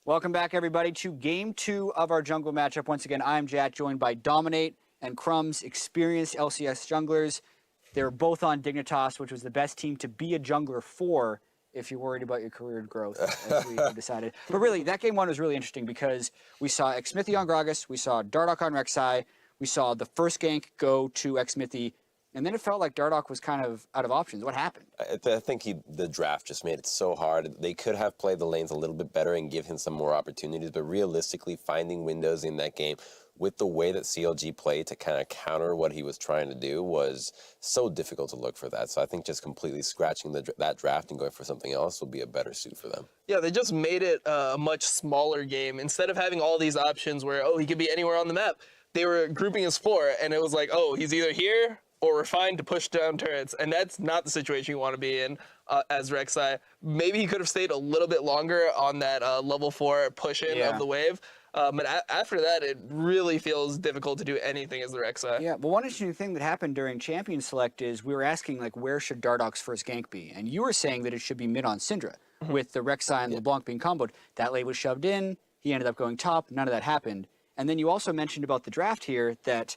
Welcome back, everybody, to Game 2 of our jungle matchup. Once again, I'm Jack, joined by Dominate and Crumbs, experienced LCS junglers. They were both on Dignitas, which was the best team to be a jungler for if you're worried about your career growth, as we decided. But really, that Game 1 was really interesting because we saw Xmithie on Gragas, we saw Dardoch on Rek'Sai, we saw the first gank go to Xmithie, and then it felt like Dardoch was kind of out of options. What happened? I think the draft just made it so hard. They could have played the lanes a little bit better and give him some more opportunities, but realistically, finding windows in that game with the way that CLG played to kind of counter what he was trying to do was so difficult to look for that. So I think just completely scratching that draft and going for something else will be a better suit for them. Yeah, they just made it a much smaller game. Instead of having all these options where, oh, he could be anywhere on the map, they were grouping his floor, and it was like, oh, he's either here or refined to push down turrets, and that's not the situation you want to be in as Rek'Sai. Maybe he could have stayed a little bit longer on that level 4 push-in of the wave, but after that, it really feels difficult to do anything as the Rek'Sai. Yeah, well, one interesting thing that happened during Champion Select is we were asking, like, where should Dardoch's first gank be? And you were saying that it should be mid on Syndra, with the Rek'Sai and LeBlanc being comboed. That lane was shoved in, he ended up going top, none of that happened. And then you also mentioned about the draft here that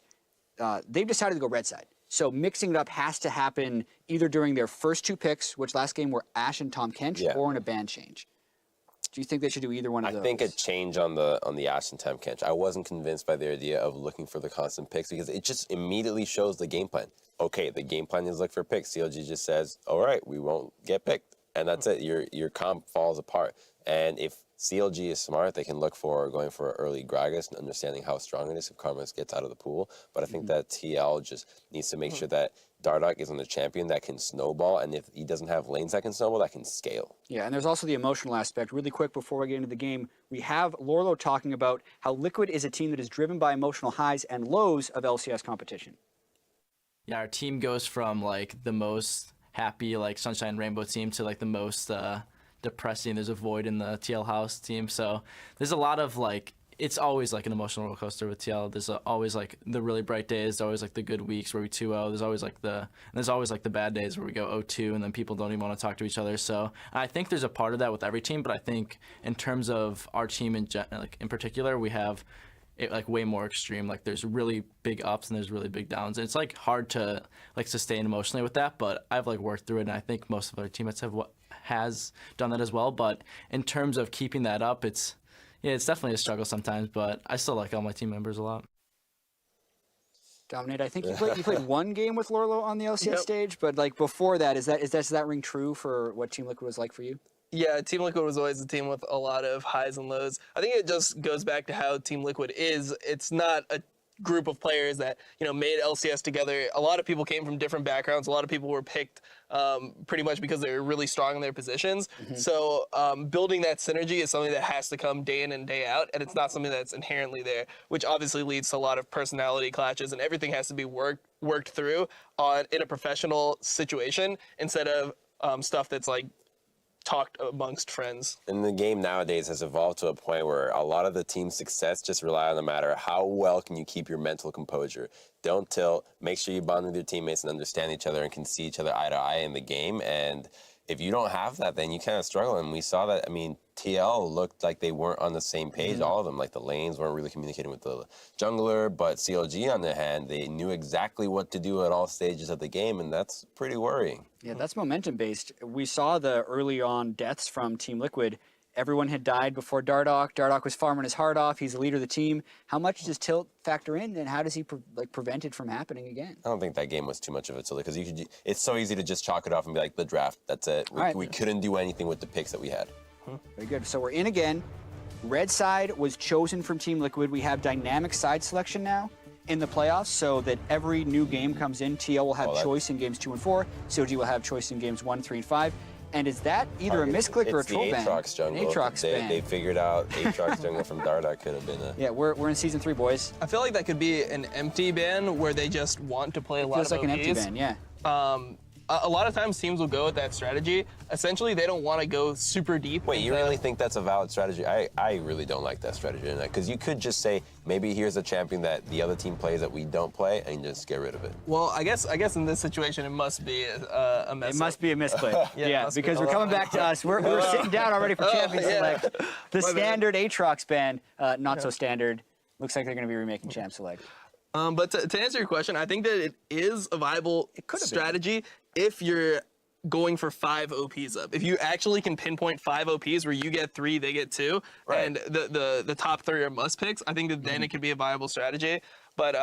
they've decided to go red side. So mixing it up has to happen either during their first 2 picks, which last game were Ashe and Tahm Kench, or in a ban change. Do you think they should do either one of those? I think a change on the Ashe and Tahm Kench. I wasn't convinced by the idea of looking for the constant picks because it just immediately shows the game plan. Okay, the game plan is look for picks. CLG just says, all right, we won't get picked. And that's it. Your comp falls apart. And if CLG is smart, they can look for going for early Gragas and understanding how strong it is if Karmas gets out of the pool. But I think that TL just needs to make sure that Dardoch isn't a champion that can snowball, and if he doesn't have lanes that can snowball, that can scale. Yeah, and there's also the emotional aspect. Really quick before we get into the game, we have Lorlo talking about how Liquid is a team that is driven by emotional highs and lows of LCS competition. Yeah, our team goes from like the most happy, like sunshine rainbow team to like the most depressing. There's a void in the TL house team, so there's a lot of like, it's always like an emotional roller coaster with TL. There's always like the really bright days, there's always like the good weeks where we 2-0. There's always like the bad days where we go 0-2 and then people don't even want to talk to each other. So I think there's a part of that with every team, but I think in terms of our team in particular, we have it like way more extreme. Like there's really big ups and there's really big downs, and it's like hard to like sustain emotionally with that. But I've like worked through it, and I think most of our teammates has done that as well. But in terms of keeping that up, it's definitely a struggle sometimes. But I still like all my team members a lot. Dominate, I think you played 1 game with Lorlo on the LCS stage, but like before that, does that ring true for what Team Liquid was like for you? Yeah, Team Liquid was always a team with a lot of highs and lows. I think it just goes back to how Team Liquid is. It's not a group of players that, you know, made LCS together. A lot of people came from different backgrounds. A lot of people were picked pretty much because they were really strong in their positions. So building that synergy is something that has to come day in and day out, and it's not something that's inherently there, which obviously leads to a lot of personality clashes, and everything has to be worked through in a professional situation instead of stuff that's like talked amongst friends. And the game nowadays has evolved to a point where a lot of the team's success just rely on the matter how well can you keep your mental composure. Don't tilt, make sure you bond with your teammates and understand each other and can see each other eye to eye in the game. And if you don't have that, then you kind of struggle. And we saw that, I mean, TL looked like they weren't on the same page, all of them. Like the lanes weren't really communicating with the jungler, but CLG on the hand, they knew exactly what to do at all stages of the game, and that's pretty worrying. Yeah, that's momentum-based. We saw the early on deaths from Team Liquid. Everyone had died before Dardoch. Dardoch was farming his heart off. He's the leader of the team. How much does tilt factor in, and how does he prevent it from happening again? I don't think that game was too much of a tilt, because it's so easy to just chalk it off and be like, the draft, that's it. We couldn't do anything with the picks that we had. Very good. So we're in again. Red side was chosen from Team Liquid. We have dynamic side selection now in the playoffs, so that every new game comes in, TL will have choice in games 2 and 4. CLG will have choice in games 1, 3, and 5. And is that either a misclick or a troll ban? Aatrox jungle. Aatrox ban. They figured out Aatrox jungle from Dardoch could have been a... Yeah, we're in Season 3, boys. I feel like that could be an empty ban where they just want to play a lot of Feels like an empty ban, yeah. a lot of times teams will go with that strategy. Essentially, they don't want to go super deep. Wait, you really think that's a valid strategy? I really don't like that strategy, because you could just say, maybe here's a champion that the other team plays that we don't play, and just get rid of it. Well, I guess in this situation, it must be a mess. It must be a misplay. yeah, must be. because we're coming back to us. We're sitting down already for Champions Select. The standard Aatrox ban, not so standard. Looks like they're going to be remaking Champ Select. But to answer your question, I think that it is a viable strategy if you're going for 5 OPs up. If you actually can pinpoint 5 OPs where you get 3, they get 2, and the top 3 are must picks, I think that then it could be a viable strategy. But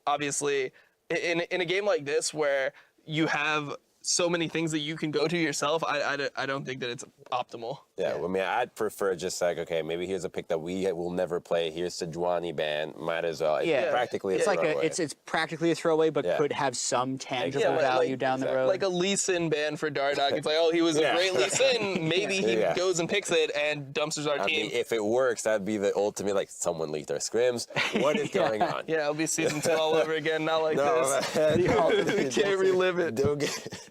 obviously, in a game like this where you have so many things that you can go to yourself, I don't think that it's optimal. Yeah, I mean, I'd prefer just like, okay, maybe here's a pick that we will never play. Here's Sejuani ban. Might as well. Yeah, practically. It's like throwaway. it's practically a throwaway, but could have some tangible value down the road. Like a Lee Sin ban for Dardoch. It's like, oh, he was a great Lee Sin. Maybe he goes and picks it and dumpsters our team. Mean, if it works, that'd be the ultimate. Like, someone leaked our scrims. What is going on? Yeah, it'll be season 2 all over again. Not like this. We can't relive it.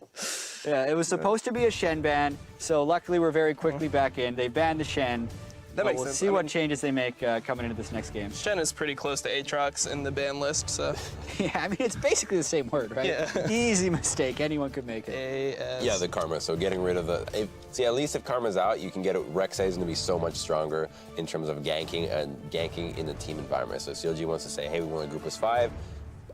Yeah, it was supposed to be a Shen ban, so luckily we're very quickly back in. They banned the Shen. That makes we'll sense. see what changes they make coming into this next game. Shen is pretty close to Aatrox in the ban list, so. Yeah, I mean, it's basically the same word, right? Yeah. Easy mistake. Anyone could make it. A-S. Yeah, the Karma. So getting rid of the... at least if Karma's out, you can get it. Rek'Sai is going to be so much stronger in terms of ganking and ganking in the team environment. So CLG wants to say, hey, we want to group as 5.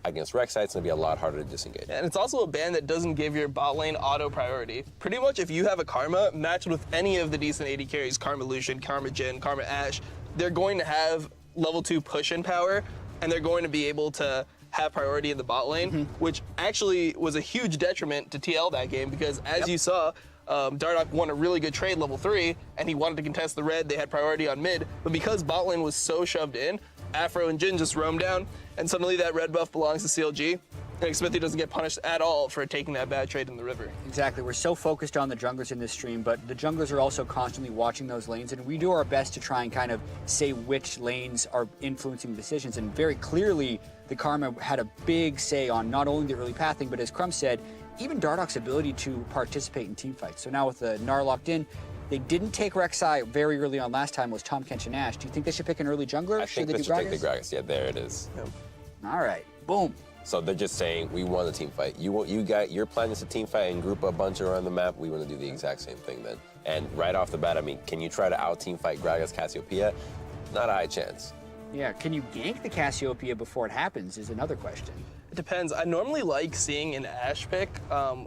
Against Rek'Sai, it's going to be a lot harder to disengage. And it's also a ban that doesn't give your bot lane auto priority. Pretty much if you have a Karma matched with any of the decent AD carries, Karma Lucian, Karma Jhin, Karma Ashe, they're going to have level 2 push-in power, and they're going to be able to have priority in the bot lane, which actually was a huge detriment to TL that game, because as you saw, Dardoch won a really good trade level 3, and he wanted to contest the red. They had priority on mid, but because bot lane was so shoved in, Afro and Jhin just roam down, and suddenly that red buff belongs to CLG, and Xmithie doesn't get punished at all for taking that bad trade in the river. Exactly. We're so focused on the junglers in this stream, but the junglers are also constantly watching those lanes, and we do our best to try and kind of say which lanes are influencing the decisions, and very clearly the Karma had a big say on not only the early pathing, but as Crum said, even Dardoch's ability to participate in team fights. So now with the Gnar locked in, they didn't take Rek'Sai very early on last time, was Tahm Kench and Ashe. Do you think they should pick an early jungler? I think they should take the Gragas. Yeah, there it is. Yep. All right, boom. So they're just saying, we want a team fight. Your plan is a team fight and group a bunch around the map. We want to do the exact same thing then. And right off the bat, I mean, can you try to out-team fight Gragas Cassiopeia? Not a high chance. Yeah, can you gank the Cassiopeia before it happens is another question. It depends. I normally like seeing an Ashe pick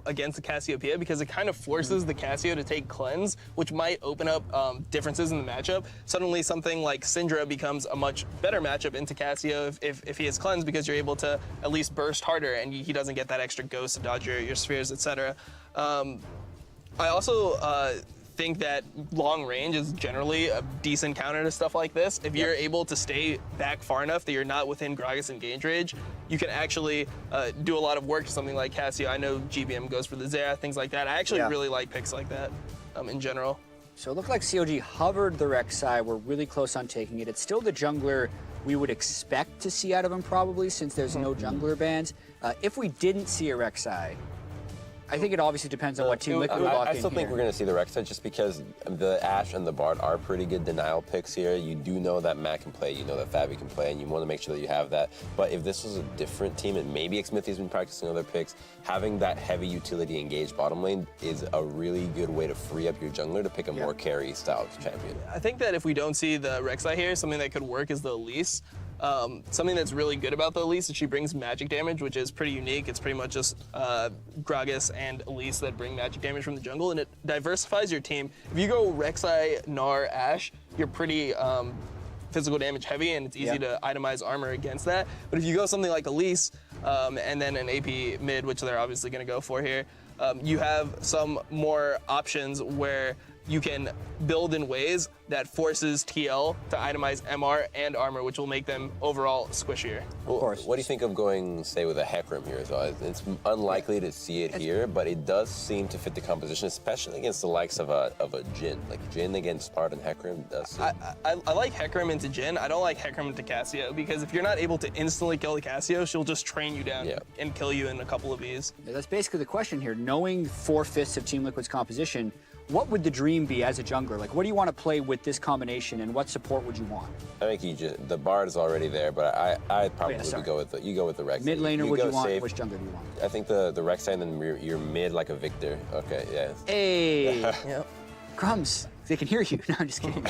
against the Cassiopeia because it kind of forces the Cassio to take cleanse, which might open up differences in the matchup. Suddenly something like Syndra becomes a much better matchup into Cassio if he has cleanse, because you're able to at least burst harder and he doesn't get that extra ghost to dodge your spheres, etc. I also think that long range is generally a decent counter to stuff like this. If you're able to stay back far enough that you're not within Gragas engage range, you can actually do a lot of work to something like Cassio. I know GBM goes for the Zera, things like that. I actually really like picks like that in general. So it looked like CLG hovered the Rek'Sai. We're really close on taking it. It's still the jungler we would expect to see out of him probably, since there's no jungler bans. If we didn't see a Rek'Sai, I think it obviously depends on what Team Liquid lock in I still think here. we're going to see the Rek'Sai just because the Ashe and the Bard are pretty good denial picks here. You do know that Matt can play, you know that Fabi can play, and you want to make sure that you have that. But if this was a different team, and maybe Xmithie's been practicing other picks, having that heavy utility engaged bottom lane is a really good way to free up your jungler to pick a more carry style champion. I think that if we don't see the Rek'Sai here, something that could work is the Elise. Something that's really good about the Elise is she brings magic damage, which is pretty unique. It's pretty much just Gragas and Elise that bring magic damage from the jungle, and it diversifies your team. If you go Rek'Sai, Gnar, Ashe, you're pretty physical damage heavy, and it's easy to itemize armor against that. But if you go something like Elise, and then an AP mid, which they're obviously going to go for here, you have some more options where you can build in ways that forces TL to itemize MR and armor, which will make them overall squishier. Well, course. what do you think of going, say, with a Hecarim here as well? It's unlikely to see it here, but it does seem to fit the composition, especially against the likes of a Jhin. Like Jhin against Spartan Hecarim does seem... I like Hecarim into Jhin. I don't like Hecarim into Cassio, because if you're not able to instantly kill the Cassio, she'll just train you down and kill you in a couple of E's. Yeah, that's basically the question here. Knowing 4/5 of Team Liquid's composition, what would the dream be as a jungler? Like, what do you want to play with this combination, and what support would you want? I think the Bard is already there, but I'd probably go with the Rek'Sai. Mid laner, would you want? Safe. Which jungler do you want? I think the Rek'Sai, and then you're mid like a Victor. Okay, yeah. Hey, Yep. Crumbs, they can hear you. No, I'm just kidding.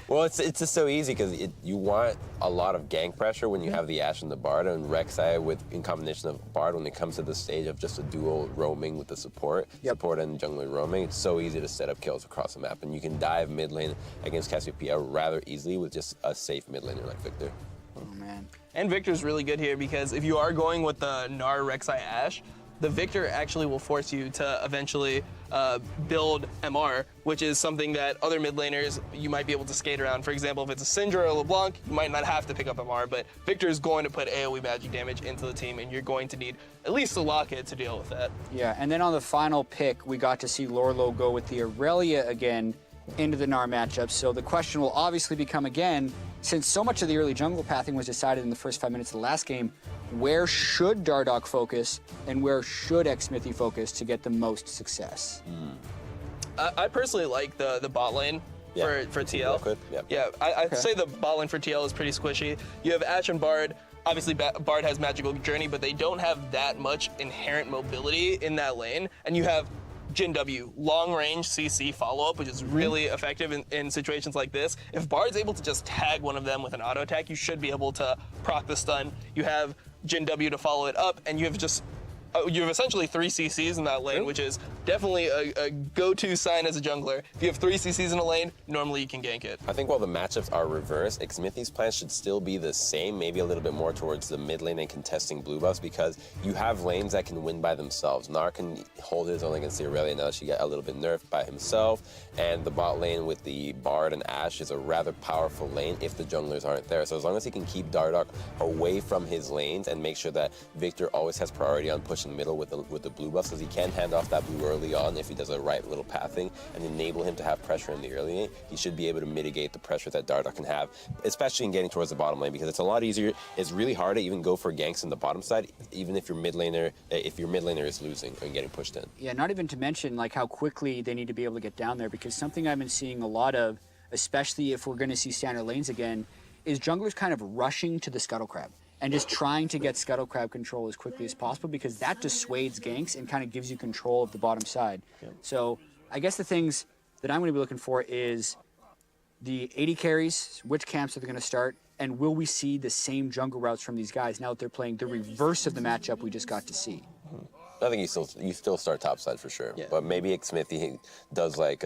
Well, it's just so easy because you want a lot of gank pressure when you have the Ashe and the Bard, and Rek'Sai in combination of Bard when it comes to the stage of just a dual roaming with the support and jungler roaming. It's so easy to set up kills across the map, and you can dive mid lane against Cassiopeia rather easily with just a safe mid laner like Victor. Oh man. And Victor's really good here, because if you are going with the Gnar Rek'Sai Ashe, the Victor actually will force you to eventually build MR, which is something that other mid laners you might be able to skate around. For example, if it's a Syndra or a LeBlanc, you might not have to pick up MR, but Victor is going to put AoE magic damage into the team, and you're going to need at least a Locket to deal with that. Yeah, and then on the final pick, we got to see Lorlo go with the Aurelia again into the Gnar matchup. So the question will obviously become again, since so much of the early jungle pathing was decided in the first 5 minutes of the last game, where should Dardoch focus and where should Xmithie focus to get the most success? I personally like the bot lane for TL. Yeah, I'd say the bot lane for TL is pretty squishy. You have Ashe and Bard. Obviously, Bard has Magical Journey, but they don't have that much inherent mobility in that lane. And you have Jhin W, long-range CC follow-up, which is really effective in situations like this. If Bard's able to just tag one of them with an auto attack, you should be able to proc the stun. You have Jhin W to follow it up, and you have essentially 3 CCs in that lane, which is definitely a go-to sign as a jungler. If you have 3 CCs in a lane, normally you can gank it. I think while the matchups are reversed, Xmithie's plan should still be the same, maybe a little bit more towards the mid lane and contesting blue buffs, because you have lanes that can win by themselves. Gnar can hold his own against the Aurelia now that she got a little bit nerfed by himself, and the bot lane with the Bard and Ashe is a rather powerful lane if the junglers aren't there. So as long as he can keep Dardoch away from his lanes and make sure that Victor always has priority on pushing middle with the blue buffs, because he can hand off that blue early on if he does the right little pathing and enable him to have pressure in the early lane, he should be able to mitigate the pressure that Dardoch can have, especially in getting towards the bottom lane, because it's a lot easier. It's really hard to even go for ganks in the bottom side, even if your mid laner is losing or getting pushed in. Yeah, not even to mention like how quickly they need to be able to get down there, because something I've been seeing a lot of, especially if we're going to see standard lanes again, is junglers kind of rushing to the Scuttle Crab and just trying to get Scuttle Crab control as quickly as possible, because that dissuades ganks and kind of gives you control of the bottom side. So I guess the things that I'm going to be looking for is the 80 carries, which camps are they going to start, and will we see the same jungle routes from these guys now that they're playing the reverse of the matchup we just got to see? I think you still start topside for sure, but maybe Xmithie does like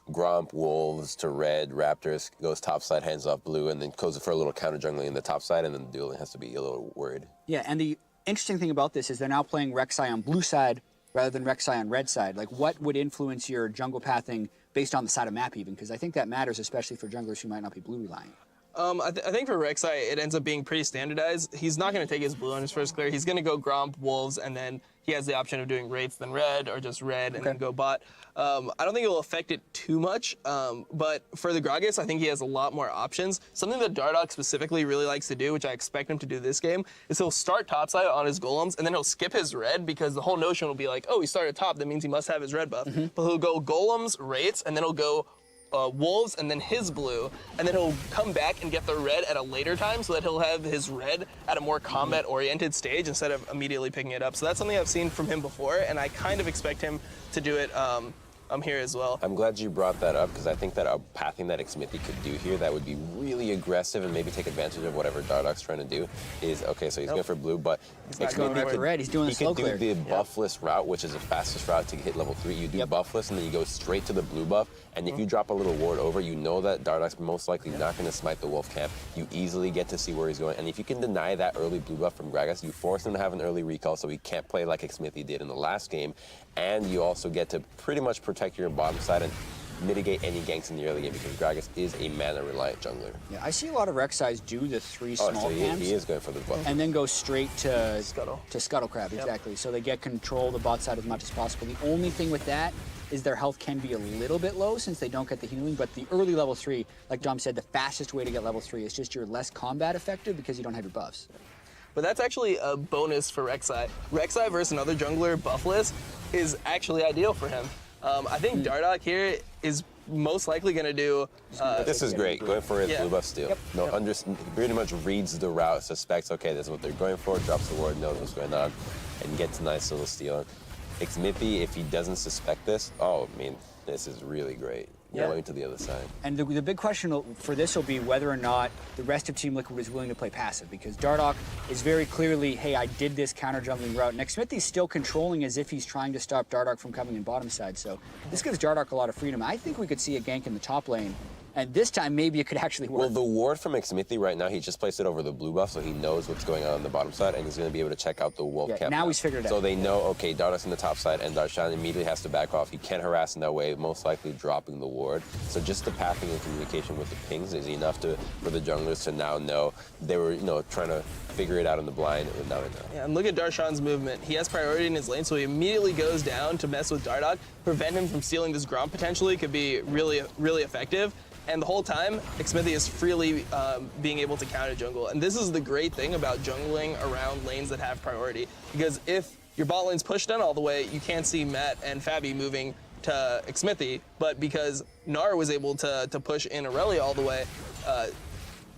Gromp, Wolves to red, Raptors, goes topside, hands off blue, and then goes for a little counter jungling in the top side, and then the dueling has to be a little worried. Yeah, and the interesting thing about this is they're now playing Rek'Sai on blue side rather than Rek'Sai on red side. Like, what would influence your jungle pathing based on the side of map even? Because I think that matters, especially for junglers who might not be blue reliant. I think for Rek'Sai, it ends up being pretty standardized. He's not going to take his blue on his first clear. He's going to go Gromp, Wolves, and then he has the option of doing Wraiths then red, or just red and then go bot. I don't think it will affect it too much, but for the Gragas, I think he has a lot more options. Something that Dardoch specifically really likes to do, which I expect him to do this game, is he'll start topside on his golems, and then he'll skip his red, because the whole notion will be like, oh, he started top, that means he must have his red buff. But he'll go golems, Wraiths, and then he'll go Wolves, and then his blue, and then he'll come back and get the red at a later time, so that he'll have his red at a more combat-oriented stage instead of immediately picking it up. So that's something I've seen from him before, and I kind of expect him to do it here as well. I'm glad you brought that up, because I think that a pathing that Xmithie could do here that would be really aggressive and maybe take advantage of whatever Dardoch's trying to do is, okay, so he's going for blue, but He's going right for red. He's doing the slow clear. He could do the buffless route, which is the fastest route to hit level 3. You do buffless, and then you go straight to the blue buff, and if you drop a little ward over, you know that Dardoch's most likely not going to smite the wolf camp. You easily get to see where he's going, and if you can deny that early blue buff from Gragas, you force him to have an early recall so he can't play like Xmithie did in the last game, and you also get to pretty much protect your bottom side. And mitigate any ganks in the early game because Gragas is a mana-reliant jungler. Yeah, I see a lot of Rek'Sais do the 3 small so camps. he is going for the buff. And then go straight to Scuttle Crab, exactly. So they get control of the bot side as much as possible. The only thing with that is their health can be a little bit low since they don't get the healing, but the early level 3, like Dom said, the fastest way to get level 3 is just you're less combat effective because you don't have your buffs. But that's actually a bonus for Rek'Sai. Rek'Sai versus another jungler buffless is actually ideal for him. I think Dardoch here is most likely going to do... this is great, going for his blue buff steal. Pretty much reads the route, suspects, okay, this is what they're going for, drops the ward, knows what's going on, and gets a nice little steal. Xmithie, if he doesn't suspect this, this is really great. Going to the other side. And the big question for this will be whether or not the rest of Team Liquid is willing to play passive, because Dardoch is very clearly, hey, I did this counter-jungling route, and Xmithie's still controlling as if he's trying to stop Dardoch from coming in bottom side, so this gives Dardoch a lot of freedom. I think we could see a gank in the top lane, and this time maybe it could actually work. Well, the ward from Xmithie right now, he just placed it over the blue buff, so he knows what's going on the bottom side, and he's going to be able to check out the wolf camp. Now he's figured it out. So they know, okay, Dardoch's in the top side, and Darshan immediately has to back off. He can't harass in that way, most likely dropping the ward. So just the pathing and communication with the pings is enough for the junglers to now know they were, trying to figure it out in the blind, and now they know. Yeah, and look at Darshan's movement. He has priority in his lane, so he immediately goes down to mess with Dardoch, prevent him from stealing this Gromp potentially, could be really, really effective. And the whole time, Xmithie is freely being able to counter jungle. And this is the great thing about jungling around lanes that have priority. Because if your bot lane's pushed in all the way, you can't see Matt and Fabi moving to Xmithie. But because Gnar was able to push in Aurelia all the way,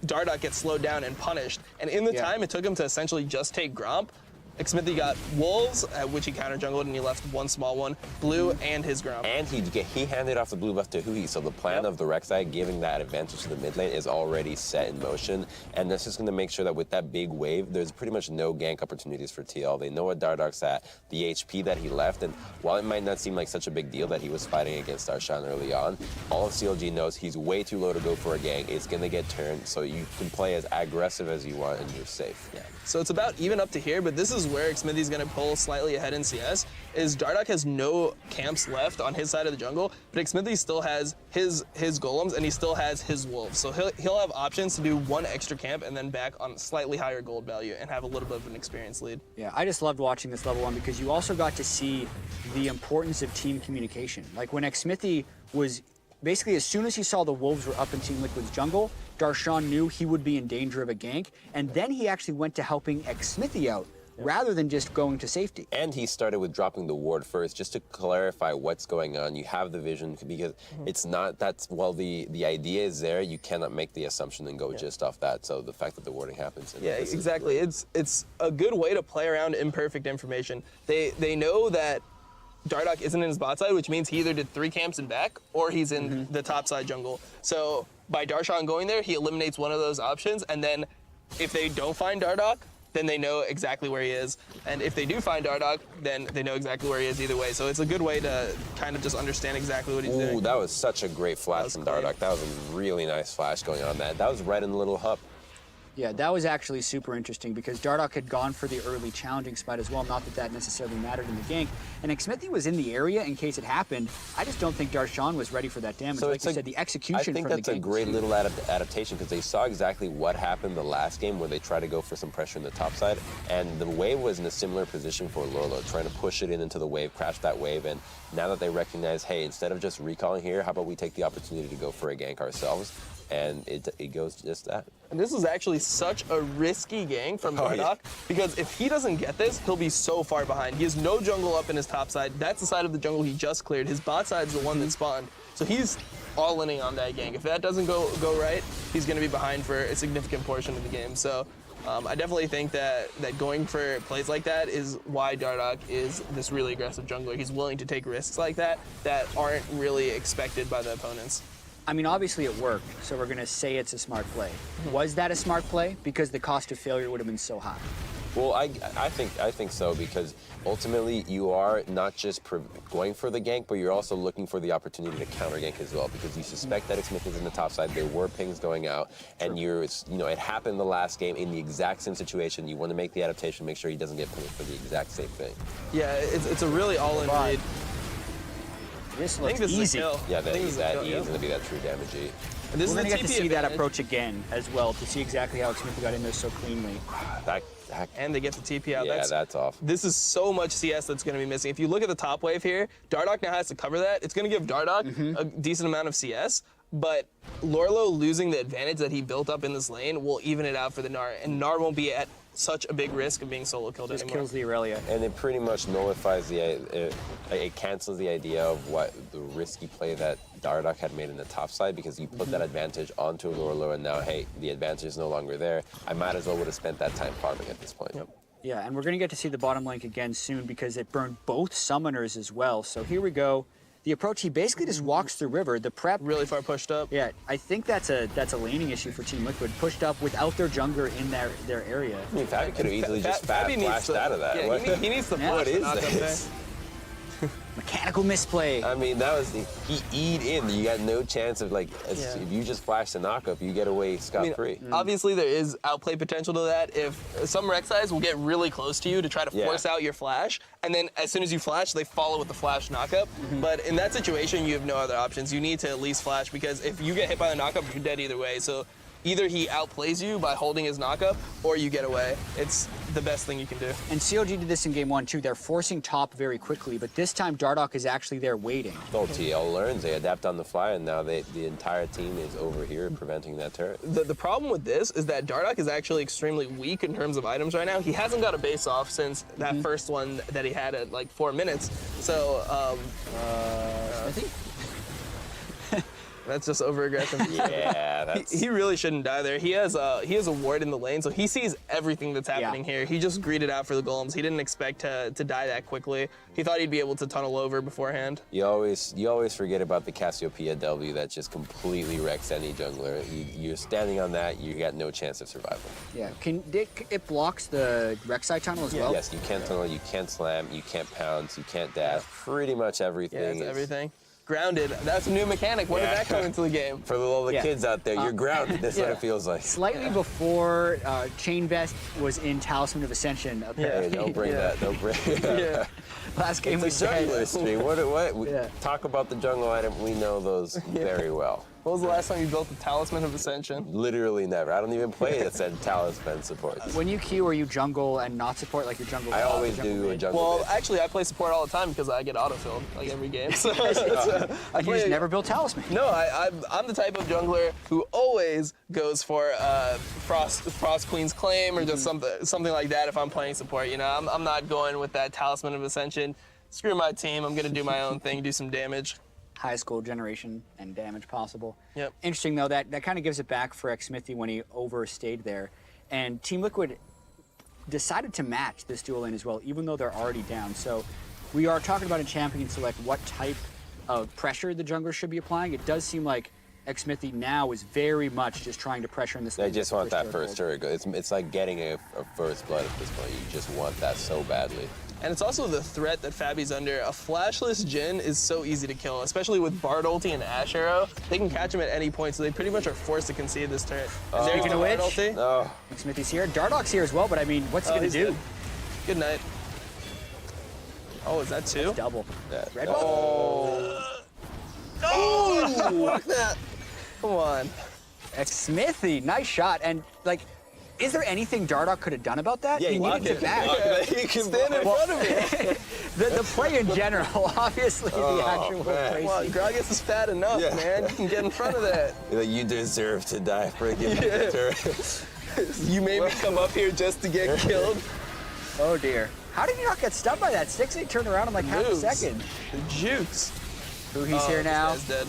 Dardoch gets slowed down and punished. And in the time it took him to essentially just take Gromp, Xmithie got Wolves, which he counter-jungled, and he left one small one, blue, and his Gromp. And he handed off the blue buff to Hui, so the plan of the Rek'Sai giving that advantage to the mid lane is already set in motion, and that's just going to make sure that with that big wave, there's pretty much no gank opportunities for TL. They know what Dardoch's at, the HP that he left, and while it might not seem like such a big deal that he was fighting against Darshan early on, all of CLG knows he's way too low to go for a gank. It's going to get turned, so you can play as aggressive as you want, and you're safe. Yeah. So it's about even up to here, but this is where Xmithie's going to pull slightly ahead in CS, is Dardoch has no camps left on his side of the jungle, but Xmithie still has his golems, and he still has his wolves. So he'll have options to do one extra camp and then back on slightly higher gold value and have a little bit of an experience lead. Yeah, I just loved watching this level 1 because you also got to see the importance of team communication. Like when Xmithie was basically, as soon as he saw the wolves were up in Team Liquid's jungle, Darshan knew he would be in danger of a gank, and then he actually went to helping Xmithie out rather than just going to safety. And he started with dropping the ward first, just to clarify what's going on. You have the vision, because it's not, while the idea is there, you cannot make the assumption and go just off that. So the fact that the warding happens. Yeah, exactly. It's a good way to play around imperfect information. They know that Dardoch isn't in his bot side, which means he either did 3 camps and back, or he's in the top side jungle. So by Darshan going there, he eliminates one of those options, and then if they don't find Dardoch, then they know exactly where he is. And if they do find Dardoch, then they know exactly where he is either way. So it's a good way to kind of just understand exactly what he's doing. Ooh, that was such a great flash from Dardoch. That was a really nice flash going on that. That was right in the little hub. Yeah, that was actually super interesting because Dardoch had gone for the early challenging spot as well. Not that that necessarily mattered in the gank. And Xmithie was in the area in case it happened. I just don't think Darshan was ready for that damage. So like you said, the execution I think that's a great little adaptation because they saw exactly what happened the last game where they tried to go for some pressure in the top side. And the wave was in a similar position for Lolo, trying to push it into the wave, crash that wave. And now that they recognize, hey, instead of just recalling here, how about we take the opportunity to go for a gank ourselves? And it goes just that. And this is actually such a risky gank from Dardoch because if he doesn't get this, he'll be so far behind. He has no jungle up in his top side. That's the side of the jungle he just cleared. His bot side's the one that spawned. So he's all in on that gank. If that doesn't go right, he's going to be behind for a significant portion of the game. So I definitely think that going for plays like that is why Dardoch is this really aggressive jungler. He's willing to take risks like that aren't really expected by the opponents. I mean, obviously it worked, so we're going to say it's a smart play. Was that a smart play? Because the cost of failure would have been so high. Well, I think so because ultimately you are not just going for the gank, but you're also looking for the opportunity to counter gank as well because you suspect that Xmithie is in the top side. There were pings going out, and it happened the last game in the exact same situation. You want to make the adaptation, make sure he doesn't get punished for the exact same thing. Yeah, it's a really all-in read. This I looks think this easy. is a kill. Yeah, I think this that is a E kill, is going to be that true damage E. And this We're is going to the get to TP see that advantage. approach again as well to see exactly how Xmithie got in there so cleanly. That, And they get the TP out. yeah, that's off. This is so much CS that's going to be missing. If you look at the top wave here, Dardoch now has to cover that. It's going to give Dardoch a decent amount of CS, but Lorlo losing the advantage that he built up in this lane will even it out for the Gnar, and Gnar won't be at such a big risk of being solo killed Just anymore. kills the Aurelia. And it pretty much nullifies it cancels the idea of what the risky play that Dardoch had made in the top side, because you put that advantage onto Lorlo, and now, hey, the advantage is no longer there. I might as well would have spent that time farming at this point. Yep. Yeah, and we're going to get to see the bottom link again soon because it burned both summoners as well. So here we go. The approach, he basically just walks through river. The prep, Really far pushed up. yeah, I think that's a laning issue for Team Liquid. Pushed up without their jungler in their area. I mean, Fabi could have easily just Fabi needs flashed to- out of that. Yeah, What- he needs to Yeah. flash What the is knock up there. this? Mechanical misplay. I mean, that was he E'd in. You got no chance of Yeah. if you just flash the knockup, you get away scot-free. Obviously, there is outplay potential to that. If some Rek'Sais will get really close to you to try to Yeah. force out your flash, and then as soon as you flash, they follow with the flash knockup. But in that situation, you have no other options. You need to at least flash, because if you get hit by the knockup, you're dead either way. So either he outplays you by holding his knockup, or you get away. It's the best thing you can do. And CLG did this in game 1 too. They're forcing top very quickly, but this time Dardoch is actually there waiting. So TL learns, they adapt on the fly, and now the entire team is over here preventing that turret. The problem with this is that Dardoch is actually extremely weak in terms of items right now. He hasn't got a base off since that first one that he had at like 4 minutes. So Xmithie? that's just over aggression. Yeah, that's He really shouldn't die there. He has a ward in the lane, so he sees everything that's happening here. He just greeted out for the golems. He didn't expect to die that quickly. He thought he'd be able to tunnel over beforehand. you always forget about the Cassiopeia W that just completely wrecks any jungler. You're standing on that, you got no chance of survival. Yeah. It blocks the Rek'Sai tunnel as well? Yes, you can't tunnel, you can't slam, you can't pounce, you can't dash. Pretty much everything. Yeah, it's is- everything. Grounded. That's a new mechanic. When did Yeah. that come into the game? For all the Yeah. kids out there, you're grounded. That's what yeah. it feels like. Slightly before Chain Vest was in Talisman of Ascension, Hey, apparently. don't bring that. Don't bring Yeah. Last game we It's a said. jungler stream. What? Yeah. Talk about the jungle item. We know those very well. What was the last time you built the Talisman of Ascension? Literally never. I don't even play it said talisman support. When you queue, are you jungle and not support like your jungle? I off, always jungle do a mid? jungle. Well, bit. actually, I play support all the time because I get autofilled like every game. So I You play. just never built Talisman. No, I'm the type of jungler who always goes for Frost Queen's Claim or just something like that if I'm playing support. You know, I'm not going with that Talisman of Ascension. Screw my team. I'm gonna do my own thing, do some damage. Highest gold generation and damage possible. Yep. Interesting though, that kind of gives it back for Xmithie when he overstayed there. And Team Liquid decided to match this dual lane as well, even though they're already down. So we are talking about in Champion Select what type of pressure the jungler should be applying. It does seem like Xmithie now is very much just trying to pressure in this They lane. just want that first turret. It's like getting a first blood at this point. You just want that so badly. And it's also the threat that Fabi's under. A flashless Jhin is so easy to kill, especially with Bard ulti and Ashe arrow. They can catch him at any point, so they pretty much are forced to concede this turret. And there's Speaking the of Bard which- ulti. Oh, Xmithie's here. Dardoch's here as well, but I mean, what's he Oh, gonna he's do? dead. Good night. Oh, is that two? Double. that. Red Oh, fuck that. Come on. Xmithie, nice shot. And like, is there anything Dardoch could have done about that? Yeah, he needed to back. You can Stand in front of me. The play in general, obviously, the actual man. play. Come on, Gragas is fat enough, Yeah. man. You can get in front of that. You deserve to die for giving me the turret. You made me come up here just to get killed. Oh dear. How did he not get stunned by that? 6-8 turned around in like half a Moves. second. The jukes. Ooh, he's here This now. guy's dead.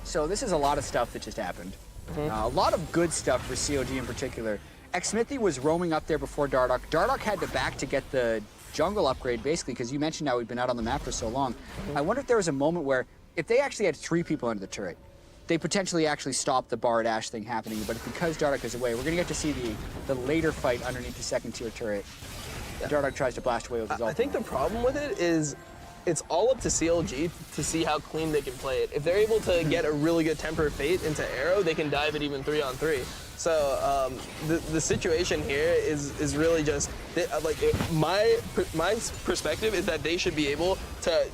So this is a lot of stuff that just happened. A lot of good stuff for CLG in particular. Xmithie was roaming up there before Dardoch. Dardoch had to back to get the jungle upgrade, basically, because you mentioned how we've been out on the map for so long. I wonder if there was a moment where, if they actually had 3 people under the turret, they potentially actually stopped the Bard Ashe thing happening. But because Dardoch is away, we're going to get to see the later fight underneath the second-tier turret. Dardoch tries to blast away with his I ult. think the problem with it is it's all up to CLG to see how clean they can play it. If they're able to get a really good Temper Fate into Arrow, they can dive it even 3-on-3. So the situation here is really just my perspective is that they should be able to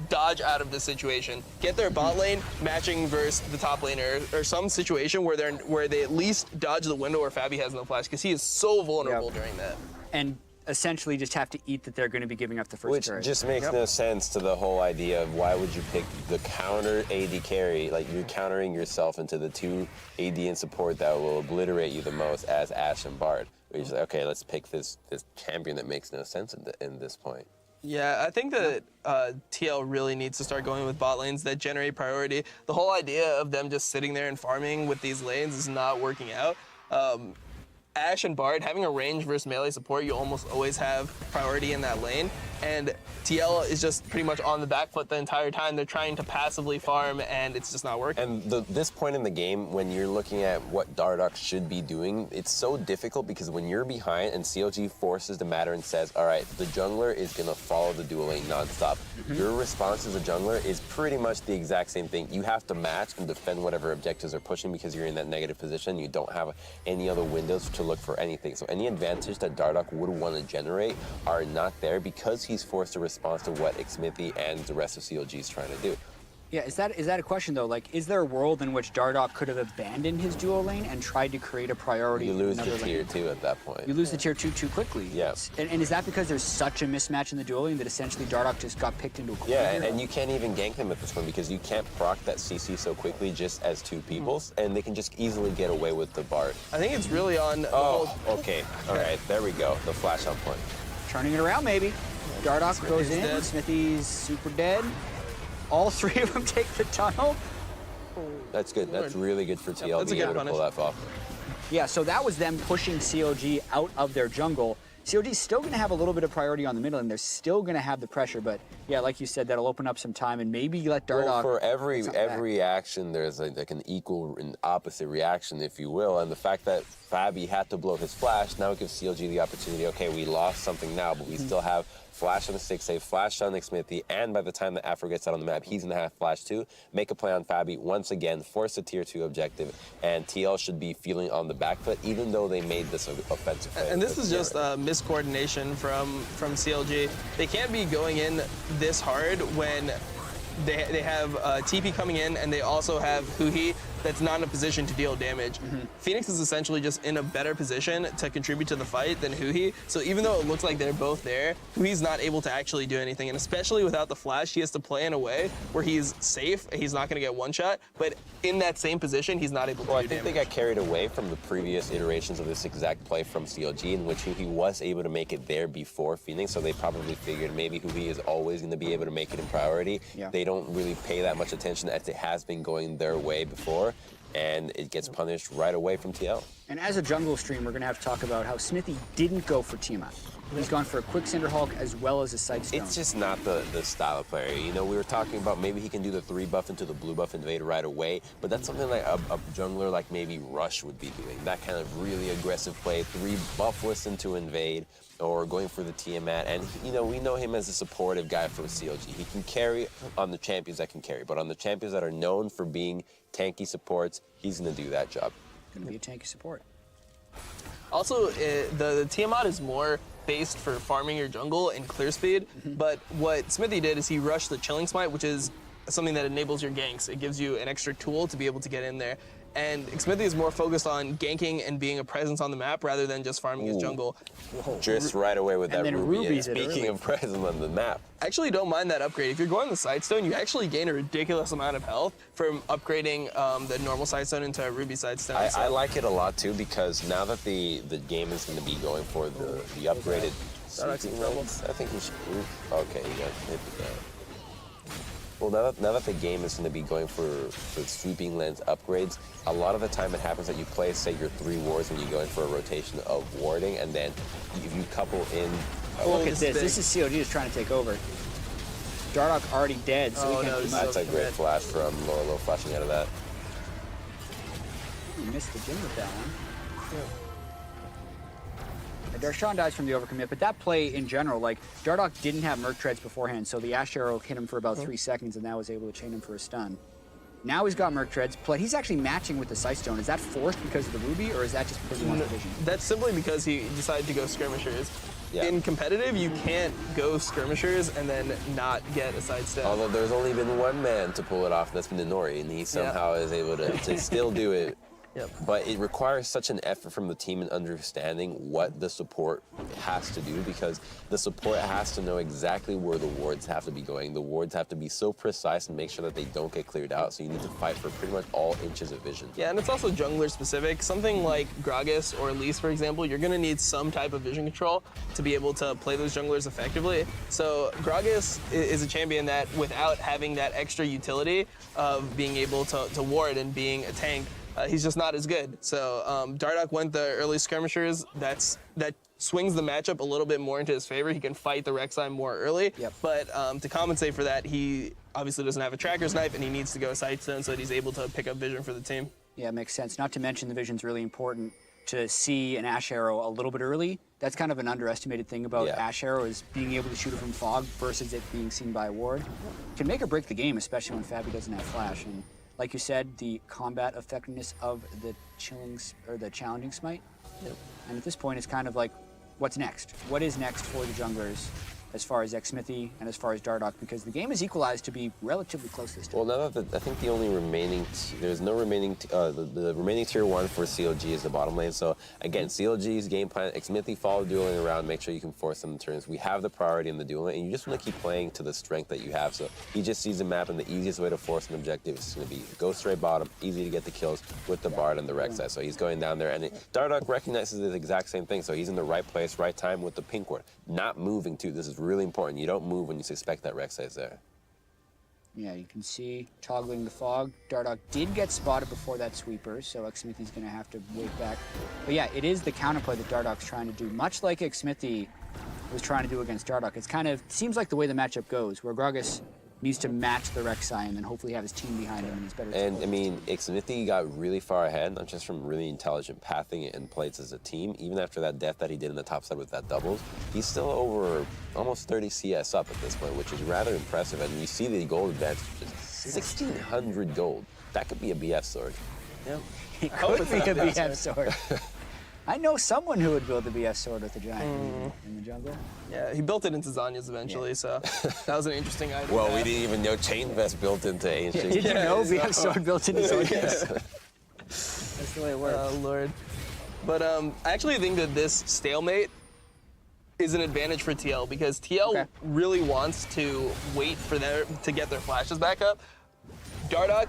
dodge out of the situation. Get their bot lane matching versus the top laner, or some situation where they at least dodge the window where Fabi has no flash, because he is so vulnerable during that. And essentially just have to eat that they're going to be giving up the first Which turret. just makes no sense to the whole idea of why would you pick the counter AD carry, like you're countering yourself into the 2 AD and support that will obliterate you the most as Ashe and Bard. Where you're just like, okay, let's pick this champion that makes no sense in this point. Yeah, I think that TL really needs to start going with bot lanes that generate priority. The whole idea of them just sitting there and farming with these lanes is not working out. Ashe and Bard, having a range versus melee support, you almost always have priority in that lane. And TL is just pretty much on the back foot the entire time. They're trying to passively farm, and it's just not working. And this point in the game, when you're looking at what Dardoch should be doing, it's so difficult because when you're behind and CLG forces the matter and says, all right, the jungler is going to follow the dual lane nonstop, your response as a jungler is pretty much the exact same thing. You have to match and defend whatever objectives are pushing because you're in that negative position. You don't have any other windows to look for anything. So any advantage that Dardoch would want to generate are not there because he's forced to respond to what Xmithie and the rest of CLG is trying to do. Yeah, is that a question though? Like, is there a world in which Dardoch could have abandoned his dual lane and tried to create a priority? You lose the lane? tier 2 at that point. You lose the tier 2 too quickly. Yeah. And is that because there's such a mismatch in the dual lane that essentially Dardoch just got picked into a corner? Yeah, and you can't even gank him at this point because you can't proc that CC so quickly just as 2 peoples, and they can just easily get away with the Bard. I think it's really on the Oh, whole... okay. All right, there we go. The flash on point. Turning it around maybe. Dardoch goes in, dead. Xmithie's super dead. All 3 of them take the tunnel. That's good. That's really good for TL that's a being good able to pull that off. Yeah, so that was them pushing CLG out of their jungle. CLG's still going to have a little bit of priority on the middle, and they're still going to have the pressure. But yeah, like you said, that'll open up some time, and maybe you let Dardoch. Well, for every get something back. action, there's like an equal and opposite reaction, if you will. And the fact that Fabi had to blow his flash now gives CLG the opportunity. Okay, we lost something now, but we still have flash on the 6-save, flash on Xmithie, and by the time that Afro gets out on the map, he's gonna have flash too. Make a play on Fabi once again, force a tier 2 objective, and TL should be feeling on the back foot, even though they made this offensive play. And this is just miscoordination from CLG. They can't be going in this hard when they have TP coming in, and they also have Huhi that's not in a position to deal damage. Phoenix is essentially just in a better position to contribute to the fight than Huhi. So even though it looks like they're both there, Huhi's not able to actually do anything. And especially without the flash, he has to play in a way where he's safe. He's not going to get one shot. But in that same position, he's not able to do I think damage. they got carried away from the previous iterations of this exact play from CLG, in which Huhi was able to make it there before Phoenix, so they probably figured maybe Huhi is always going to be able to make it in priority. Yeah. They don't really pay that much attention as it has been going their way before, and it gets punished right away from TL. And as a jungle stream, we're going to have to talk about how Xmithie didn't go for Tiamat. He's gone for a quick Cinderhulk as well as a Sightstone. It's just not the style of player. You know, we were talking about maybe he can do the 3 buff into the blue buff invade right away, but that's something like a jungler like maybe Rush would be doing. That kind of really aggressive play, 3 buffless into invade, or going for the Tiamat. And, you know, we know him as a supportive guy for CLG. He can carry on the champions that can carry, but on the champions that are known for being tanky supports, he's going to do that job. Going to be a tanky support. Also, the Tiamat is more based for farming your jungle and clear speed, but what Xmithie did is he rushed the Chilling Smite, which is something that enables your ganks. It gives you an extra tool to be able to get in there. And Xmithie is more focused on ganking and being a presence on the map rather than just farming his jungle. Just right away with that then Ruby. And Ruby's it speaking early. of presence on the map, I actually don't mind that upgrade. If you're going the Sightstone, you actually gain a ridiculous amount of health from upgrading the normal Sightstone into a Ruby Sightstone. I like it a lot too, because now that the game is going to be going for the upgraded sweeping lanes, I think we should. Okay, you got hit with that. Well, now that the game is going to be going for sweeping lens upgrades, a lot of the time it happens that you play, say, your 3 wards when you go in for a rotation of warding, and then if you couple in. Look at this this. thing. This is CLG just trying to take over. Dardoch already dead, so Oh, he no, can't do this much. That's a great flash from Lorelo flashing out of that. He missed the gym with that one. Darshan dies from the overcommit, but that play in general, like, Dardoch didn't have Merc Treads beforehand, so the Ash Arrow hit him for about 3 seconds, and that was able to chain him for a stun. Now he's got Merc Treads, but he's actually matching with the Sightstone. Is that forced because of the Ruby, or is that just because he wants the vision? That's simply because he decided to go skirmishers. in competitive, you can't go skirmishers and then not get a sidestep. Although there's only been one man to pull it off, and that's been Inori, and he somehow is able to still do it. Yep. But it requires such an effort from the team in understanding what the support has to do, because the support has to know exactly where the wards have to be going. The wards have to be so precise and make sure that they don't get cleared out, so you need to fight for pretty much all inches of vision. Yeah, and it's also jungler specific. Something like Gragas or Elise, for example, you're going to need some type of vision control to be able to play those junglers effectively. So Gragas is a champion that, without having that extra utility of being able to ward and being a tank, he's just not as good. So Dardoch went the early skirmishers. That swings the matchup a little bit more into his favor. He can fight the Rek'Sai more early. Yep. But to compensate for that, he obviously doesn't have a tracker's knife, and he needs to go Sightstone so that he's able to pick up vision for the team. Yeah, it makes sense. Not to mention the vision's really important to see an Ash Arrow a little bit early. That's kind of an underestimated thing about Ash Arrow, is being able to shoot it from fog versus it being seen by a ward. Can make or break the game, especially when Fabi doesn't have flash. And like you said, the combat effectiveness of the challenging smite. Yep. And at this point, it's kind of like, what's next? What is next for the junglers as far as Xmithie and as far as Dardoch? Because the game is equalized to be relatively close this time. Well, now that I think the only remaining, there's no remaining, the remaining tier 1 for CLG is the bottom lane. So again, CLG's game plan, Xmithie follow dueling around, make sure you can force them turns. We have the priority in the duel lane, and you just want to keep playing to the strength that you have. So he just sees the map, and the easiest way to force an objective is going to be go straight bottom, easy to get the kills with the Bard and the Rek'Sai. So he's going down there, and Dardoch recognizes the exact same thing. So he's in the right place, right time with the pink ward. Not moving too. This is really important. You don't move when you suspect that Rek'Sai is there. Yeah, you can see toggling the fog. Dardoch did get spotted before that sweeper, so Xmithie's going to have to wait back. But yeah, it is the counterplay that Dardoch's trying to do, much like Xmithie was trying to do against Dardoch. It's kind of seems like the way the matchup goes, where Gragas needs to match the Rek'Sai and then hopefully have his team behind him and he's better. And I mean, Xmithie got really far ahead, not just from really intelligent pathing and plays as a team. Even after that death that he did in the top side with that doubles, he's still over almost 30 CS up at this point, which is rather impressive. And you see the gold advantage, just 1,600 gold. That could be a BF sword. Yeah. It could be a BF sword. I know someone who would build a BF sword with a giant in the jungle. Yeah, he built it into Zanya's eventually, so that was an interesting item. Well, we didn't even know Chain Vest built into Ancient. Did you know BF sword built into Zanya's? That's the way it works. Oh, Lord. But I actually think that this stalemate is an advantage for TL, because TL really wants to wait for them to get their flashes back up. Dardoch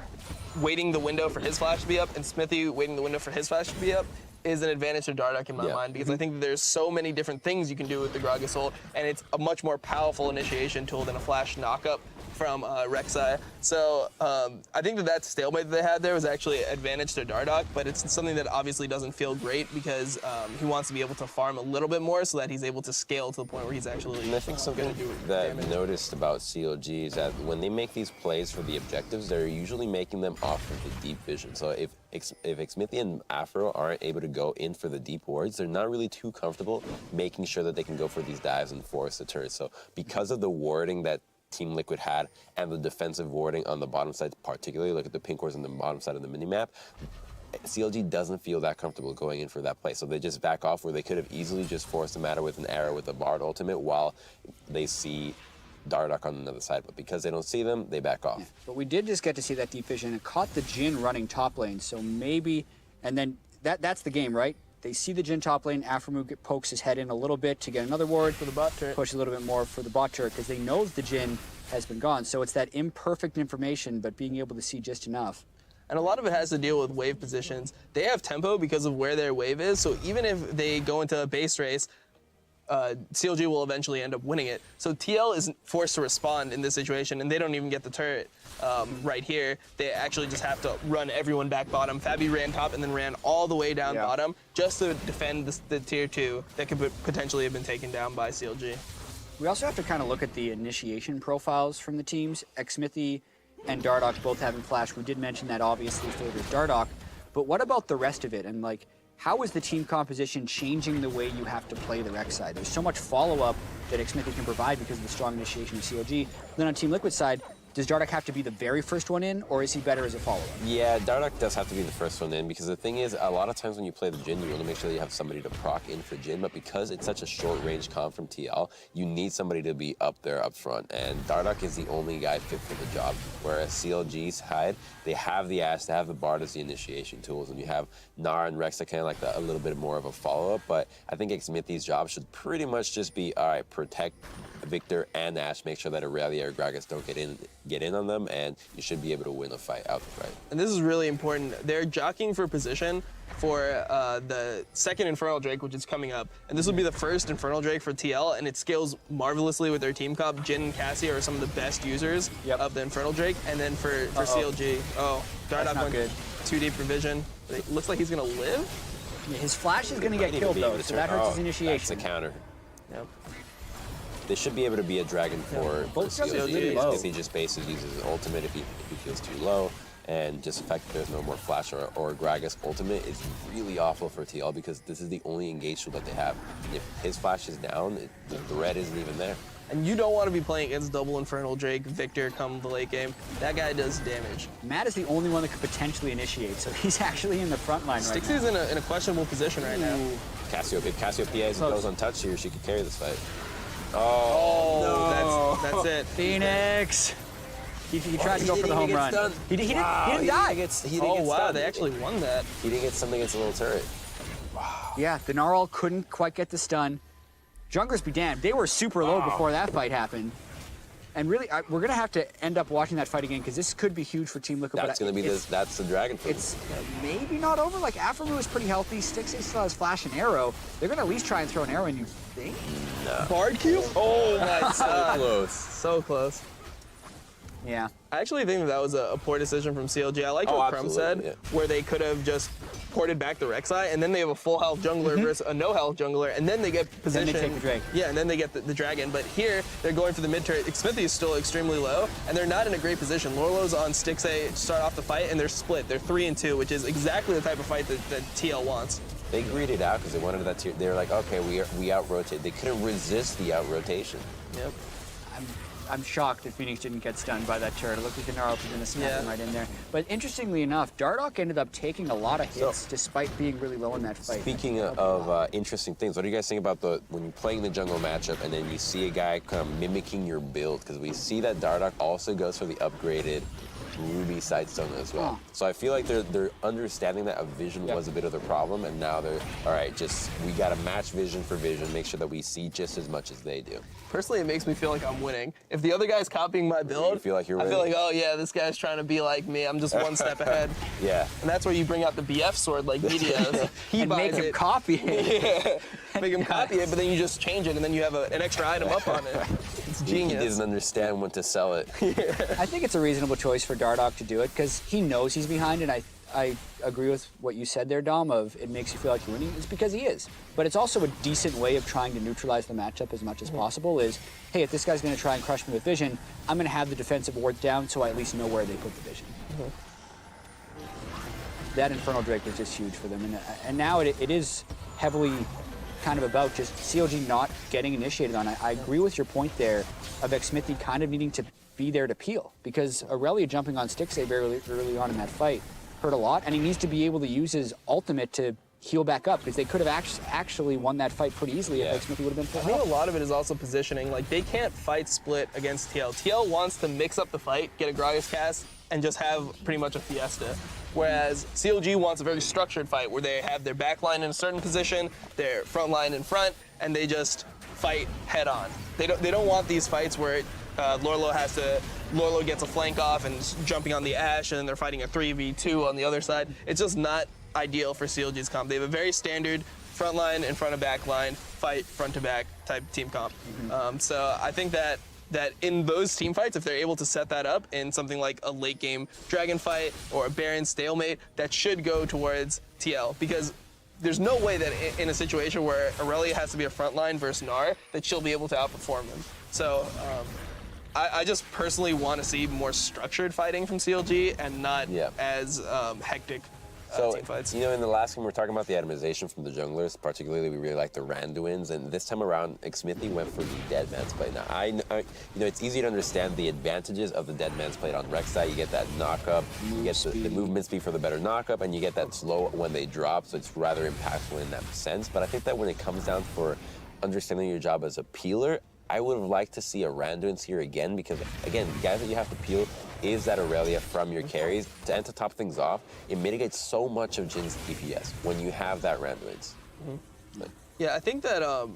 waiting the window for his flash to be up, and Xmithie waiting the window for his flash to be up, is an advantage to Dardoch in my mind, because I think that there's so many different things you can do with the Gragas ult, and it's a much more powerful initiation tool than a flash knockup from Rek'Sai. So I think that stalemate that they had there was actually an advantage to Dardoch, but it's something that obviously doesn't feel great, because he wants to be able to farm a little bit more so that he's able to scale to the point where he's actually And I think something that I've noticed about CLG is that when they make these plays for the objectives, they're usually making them off of the deep vision. So if Xmithie and Afro aren't able to go in for the deep wards, they're not really too comfortable making sure that they can go for these dives and force the turret. So because of the warding that Team Liquid had and the defensive warding on the bottom side, particularly look at the pink wards on the bottom side of the minimap, CLG doesn't feel that comfortable going in for that play. So they just back off, where they could have easily just forced the matter with an arrow with a Bard ultimate while they see Dardoch on another side. But because they don't see them, they back off. Yeah. But we did just get to see that deep vision. It caught the Jhin running top lane, so maybe, and then that's the game, right? They see the Jhin top lane, Aphromoo pokes his head in a little bit to get another ward for the bot turret, push a little bit more for the bot turret, because they know the Jhin has been gone. So it's that imperfect information, but being able to see just enough. And a lot of it has to deal with wave positions. They have tempo because of where their wave is, so even if they go into a base race, CLG will eventually end up winning it. So TL is forced to respond in this situation, and they don't even get the turret right here. They actually just have to run everyone back bottom. Fabi ran top and then ran all the way down bottom just to defend the tier 2 that could potentially have been taken down by CLG. We also have to kind of look at the initiation profiles from the teams. Xmithie and Dardoch both having flash. We did mention that obviously favors Dardoch, but what about the rest of it? And like, how is the team composition changing the way you have to play the Rek'Sai side? There's so much follow-up that Xmithie can provide because of the strong initiation of CLG. Then on Team Liquid side, does Dardoch have to be the very first one in, or is he better as a follow-up? Yeah, Dardoch does have to be the first one in because the thing is, a lot of times when you play the Jhin, you want to make sure that you have somebody to proc in for Jhin, but because it's such a short-range comp from TL, you need somebody to be up there up front, and Dardoch is the only guy fit for the job, whereas CLG's side, they have the Ashe, they have the Bard as the initiation tools, and you have Gnar and Rex that kind of like a little bit more of a follow-up, but I think Xmithie's job should pretty much just be, all right, protect Victor and Ashe, make sure that Aurelia or Gragas don't get in on them, and you should be able to win a fight outright. And this is really important. They're jockeying for position for the second Infernal Drake, which is coming up. And this will be the first Infernal Drake for TL, and it scales marvelously with their team comp. Jhin and Cassie are some of the best users of the Infernal Drake. And then for CLG, Dardoch went good. too deep for vision. It looks like he's going to live. Yeah, his flash is going to get killed, though, so that hurts his initiation. That's a counter. Yep. They should be able to be a dragon for Both CLG really low. if he just basically uses his ultimate if he feels too low. And just the fact that there's no more flash or Gragas ultimate is really awful for TL because this is the only engage tool that they have. And if his flash is down, the red isn't even there. And you don't want to be playing against double Infernal Drake Victor come the late game. That guy does damage. Matt is the only one that could potentially initiate, so he's actually in the front line right Stixie's now. in a questionable position right now. If Cassiopeia goes untouched here, she could carry this fight. Oh, that's it. Phoenix! He tried to go for the home run. He didn't die. Oh, wow, they actually won that. He didn't get something against a little turret. Yeah, the Gnarl couldn't quite get the stun. Junglers be damned. They were super low before that fight happened. And really, we're going to have to end up watching that fight again because this could be huge for Team Liquid. That's going to be that's the dragon for It's maybe not over. Like, Aphromoo is pretty healthy. Stixie still has flash and arrow. They're going to at least try and throw an arrow in, you think? No. Bard Q? Oh, my God. So close. So close. Yeah. I actually think that was a poor decision from CLG. I like what Crumb said, where they could have just ported back the Rek'Sai, and then they have a full health jungler versus a no health jungler, and then they get position. Then they take the Drake. Yeah, and then they get the dragon. But here, they're going for the mid turret. Xmithie is still extremely low, and they're not in a great position. Lorlo's on Stixie to start off the fight, and they're split. They're 3-2, which is exactly the type of fight that TL wants. They greeded out because they wanted that tier. They were like, okay, we out-rotate. They couldn't resist the out-rotation. Yep. I'm shocked that Phoenix didn't get stunned by that turret. It looked like the Gnarl was going to smack him right in there. But interestingly enough, Dardoch ended up taking a lot of hits despite being really low in that fight. Speaking of interesting things, what do you guys think about when you're playing the jungle matchup and then you see a guy kind of mimicking your build? Because we see that Dardoch also goes for the upgraded Ruby Sightstone as well. So I feel like they're understanding that a vision was a bit of the problem, and now they're, all right, we got to match vision for vision, make sure that we see just as much as they do. Personally, it makes me feel like I'm winning. If the other guy's copying my build, you feel like you're winning? I feel like, oh yeah, this guy's trying to be like me. I'm just one step ahead. Yeah. And that's where you bring out the BF sword like Media. He and make him copy it. Yeah. Make him copy it, but then you just change it, and then you have an extra item up on it. It's genius. He doesn't understand when to sell it. I think it's a reasonable choice for Dardoch to do it because he knows he's behind, and I agree with what you said there, Dom, of it makes you feel like you're winning. It's because he is. But it's also a decent way of trying to neutralize the matchup as much as possible is, hey, if this guy's going to try and crush me with vision, I'm going to have the defensive ward down so I at least know where they put the vision. That Infernal Drake was just huge for them. And now it is heavily kind of about just CLG not getting initiated on. I agree with your point there of Xmithie kind of needing to be there to peel because Aurelia jumping on Stixie very early on in that fight hurt a lot, and he needs to be able to use his ultimate to heal back up because they could have actually won that fight pretty easily if Xmithie would have been full health. I think a lot of it is also positioning. Like, they can't fight split against TL. TL wants to mix up the fight, get a Gragas cast, and just have pretty much a fiesta. Whereas CLG wants a very structured fight where they have their back line in a certain position, their front line in front, and they just fight head on. They don't want these fights where Lorlo gets a flank off and is jumping on the Ashe, and then they're fighting a 3v2 on the other side. It's just not ideal for CLG's comp. They have a very standard front line and front and back line, fight front to back type team comp. So I think that in those team fights, if they're able to set that up in something like a late game dragon fight or a Baron stalemate, that should go towards TL because there's no way that in a situation where Aurelia has to be a front line versus Gnar that she'll be able to outperform them. So I just personally want to see more structured fighting from CLG and not as hectic So, team fights. you know, in the last game, we were talking about the atomization from the junglers. Particularly, we really like the Randuins. And this time around, Xmithie went for the Dead Man's Play. Now, you know, it's easy to understand the advantages of the Dead Man's Play on Rek'Sai. You get that knock-up, you get the movement speed for the better knock-up, and you get that slow when they drop. So it's rather impactful in that sense. But I think that when it comes down for understanding your job as a peeler, I would have liked to see a Randuins here again, because, again, the guys that you have to peel is that Aurelia from your carries. And to top things off, it mitigates so much of Jin's DPS when you have that Randuins. Yeah, I think that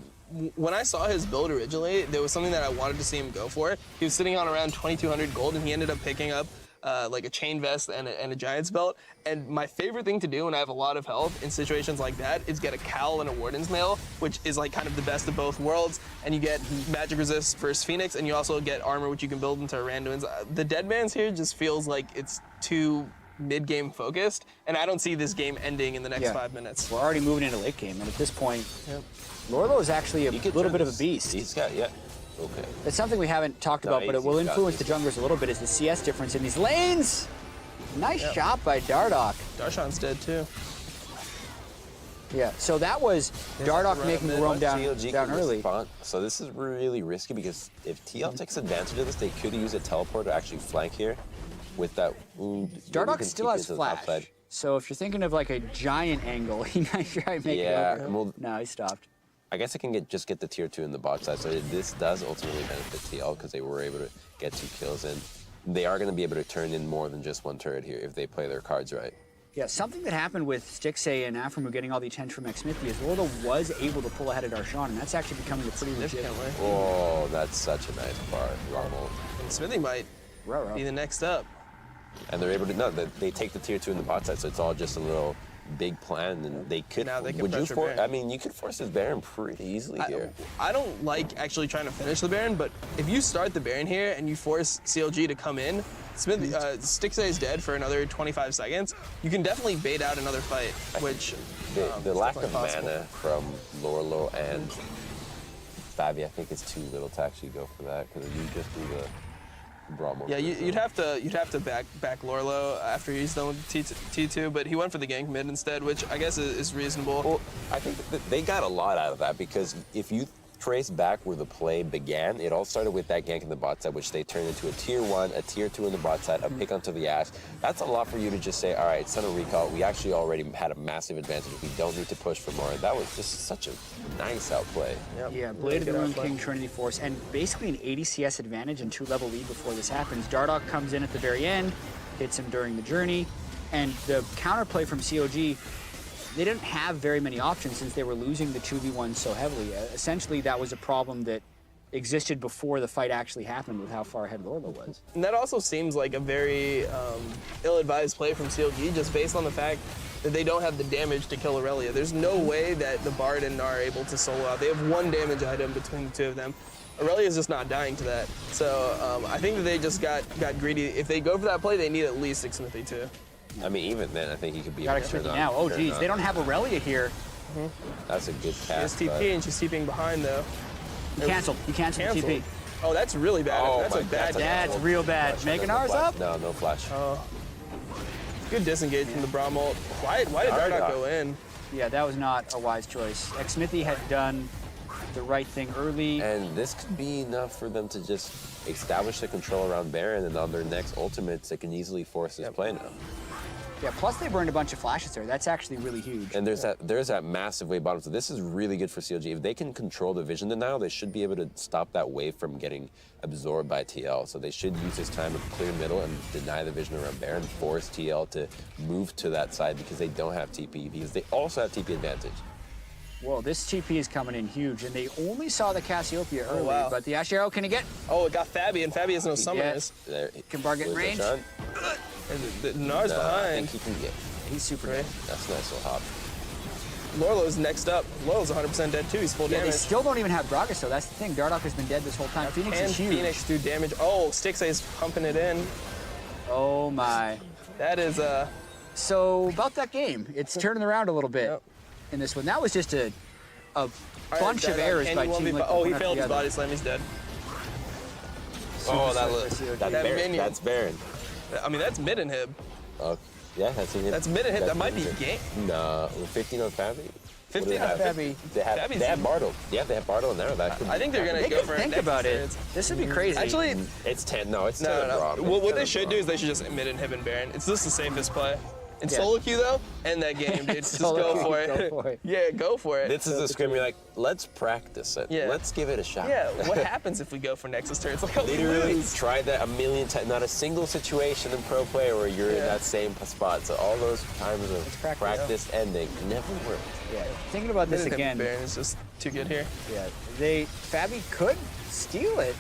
when I saw his build originally, there was something that I wanted to see him go for. He was sitting on around 2,200 gold, and he ended up picking up like a chain vest and a giant's belt. And my favorite thing to do when I have a lot of health in situations like that is get a cowl and a warden's mail, which is like kind of the best of both worlds. And you get magic resist versus Phoenix, and you also get armor, which you can build into Randuins. The Dead Man's here just feels like it's too mid-game focused, and I don't see this game ending in the next 5 minutes. We're already moving into late game, and at this point, Lorlo is actually a little bit of a beast. He's got, okay. It's something we haven't talked about, but it will influence the junglers a little bit, is the CS difference in these lanes. Nice shot by Dardoch. Darshan's dead too. Yeah, so that was Dardoch making the roam down early. So this is really risky, because if TL takes advantage of this, they could use a teleport to actually flank here with that wound. Dardoch still has flash. So if you're thinking of like a giant angle, he might try to make it over. Well, no, he stopped. I guess I can just get the tier 2 in the bot side. So this does ultimately benefit TL, because they were able to get 2 kills in. They are going to be able to turn in more than just 1 turret here if they play their cards right. Yeah, something that happened with Stixay and Aframu getting all the attention from Xmithie is Lordo was able to pull ahead of Darshan, and that's actually becoming a pretty legit. Oh, that's such a nice bar. Xmithie might be the next up. And they're able to, they take the tier 2 in the bot side, so it's all just a little big plan, and they could. Now they can pressure Baron. I mean, you could force this Baron pretty easily here. I don't like actually trying to finish the Baron, but if you start the Baron here and you force CLG to come in, Stixay is dead for another 25 seconds. You can definitely bait out another fight, which the lack of mana from Lorlo and Fabi, I think it's too little to actually go for that, because you just do the brawl mode. Yeah, you'd have to back Lorlo after he's done with T2, but he went for the gank mid instead, which I guess is reasonable. Well, I think that they got a lot out of that, because if you trace back where the play began, it all started with that gank in the bot side, which they turned into a tier 1, a tier 2 in the bot side, a pick onto the Ashe. That's a lot for you to just say, all right, it's on a recall. We actually already had a massive advantage. We don't need to push for more. That was just such a nice outplay. Yeah, Blade of the Moon King, Trinity Force, and basically an 80 CS advantage and 2-level lead before this happens. Dardoch comes in at the very end, hits him during the journey, and the counterplay from CLG, they didn't have very many options since they were losing the 2v1 so heavily. Essentially, that was a problem that existed before the fight actually happened with how far ahead Lorlo was. And that also seems like a very ill-advised play from CLG, just based on the fact that they don't have the damage to kill Aurelia. There's no way that the Bard and Gnar are able to solo out. They have 1 damage item between the 2 of them. Aurelia's just not dying to that. So I think that they just got greedy. If they go for that play, they need at least Xmithie too. I mean, even then, I think he could be got Xmithie now. Oh, geez, they don't have Aurelia here. That's a good cast. She has TP, and she's TPing behind, though. He canceled the TP. Oh, that's really bad. Oh, that's a bad. That's real bad. Making ours up? No flash. Good disengage from the Bramalt. Why did Dardoch go in? Yeah, that was not a wise choice. Xmithie had done the right thing early. And this could be enough for them to just establish the control around Baron, and on their next ultimates, they can easily force this play now. Yeah, plus they burned a bunch of flashes there. That's actually really huge. And there's that massive wave bottom. So this is really good for CLG. If they can control the vision denial, they should be able to stop that wave from getting absorbed by TL. So they should use this time to clear middle and deny the vision around Baron, force TL to move to that side, because they don't have TP, because they also have TP advantage. Whoa, this TP is coming in huge, and they only saw the Cassiopeia early, but the Ash Arrow, can he get? Oh, it got Fabi, and Fabi has no summoners. Can Bar get in range? Gnar's behind. I think he can get. He's super dead. That's a nice little hop. Lorlo's next up. Lorlo's 100% dead too. He's full damage. They still don't even have Gragas, though. That's the thing. Dardoch has been dead this whole time. Phoenix is huge. Phoenix do damage. Oh, Stixay's pumping it in. Oh my. That is So about that game, it's turning around a little bit in this one. That was just a bunch of errors by Team Liquid. Oh, he failed his body slam. He's dead. That's Baron. I mean, that's mid inhib. Okay. Yeah, that's mid and hit. That might be hit. game. No, 15 on Fabi. 15 on Fabi. They have Bartle. Yeah, they have Bartle in there. That could I think they're gonna go for think Nexus about it. turrets. This would be crazy. Actually, It's 10. No, it's 10 no. Braum. Well, what It's they 10 should Braum. do is they should just mid and Hibben Baron. It's just the safest play. In Yeah. solo queue though, end that game, dude. Just Solo go queue, for it. go for it. Yeah, go for it. This is the scrim. You're like, let's practice it. Yeah. Let's give it a shot. Yeah, what happens if we go for Nexus turrets? Like, Literally tried that a million times. Not a single situation in pro play where you're in that same spot. So all those times of practice ending never worked. Yeah, thinking about this Hibben again. Baron is just too good here. Yeah, Fabi could steal it.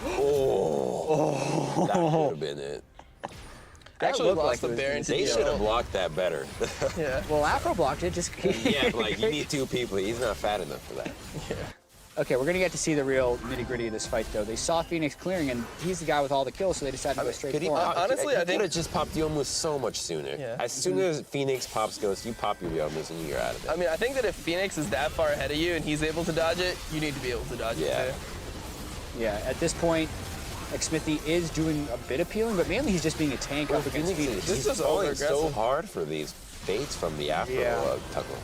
That could have been it. They actually looked lost like the it was Baron to They should have DL. blocked that better. Yeah. Well, Afro blocked it. Just Yeah, but like you need two people. He's not fat enough for that. Okay, we're gonna get to see the real nitty-gritty of this fight, though. They saw Phoenix clearing, and he's the guy with all the kills, so they decided to go straight Could he for him. Honestly, I he think- could have just popped Yomus so much sooner. Yeah. As soon as Phoenix pops Ghost, you pop your Yomus and you're out of there. I mean, I think that if Phoenix is that far ahead of you and he's able to dodge it, you need to be able to dodge Yeah. it too. Yeah, at this point, Xmithie is doing a bit of peeling, but mainly he's just being a tank up against Phoenix. This He's is going so over-aggressive. hard for these baits from the Afro Yeah. tunnel.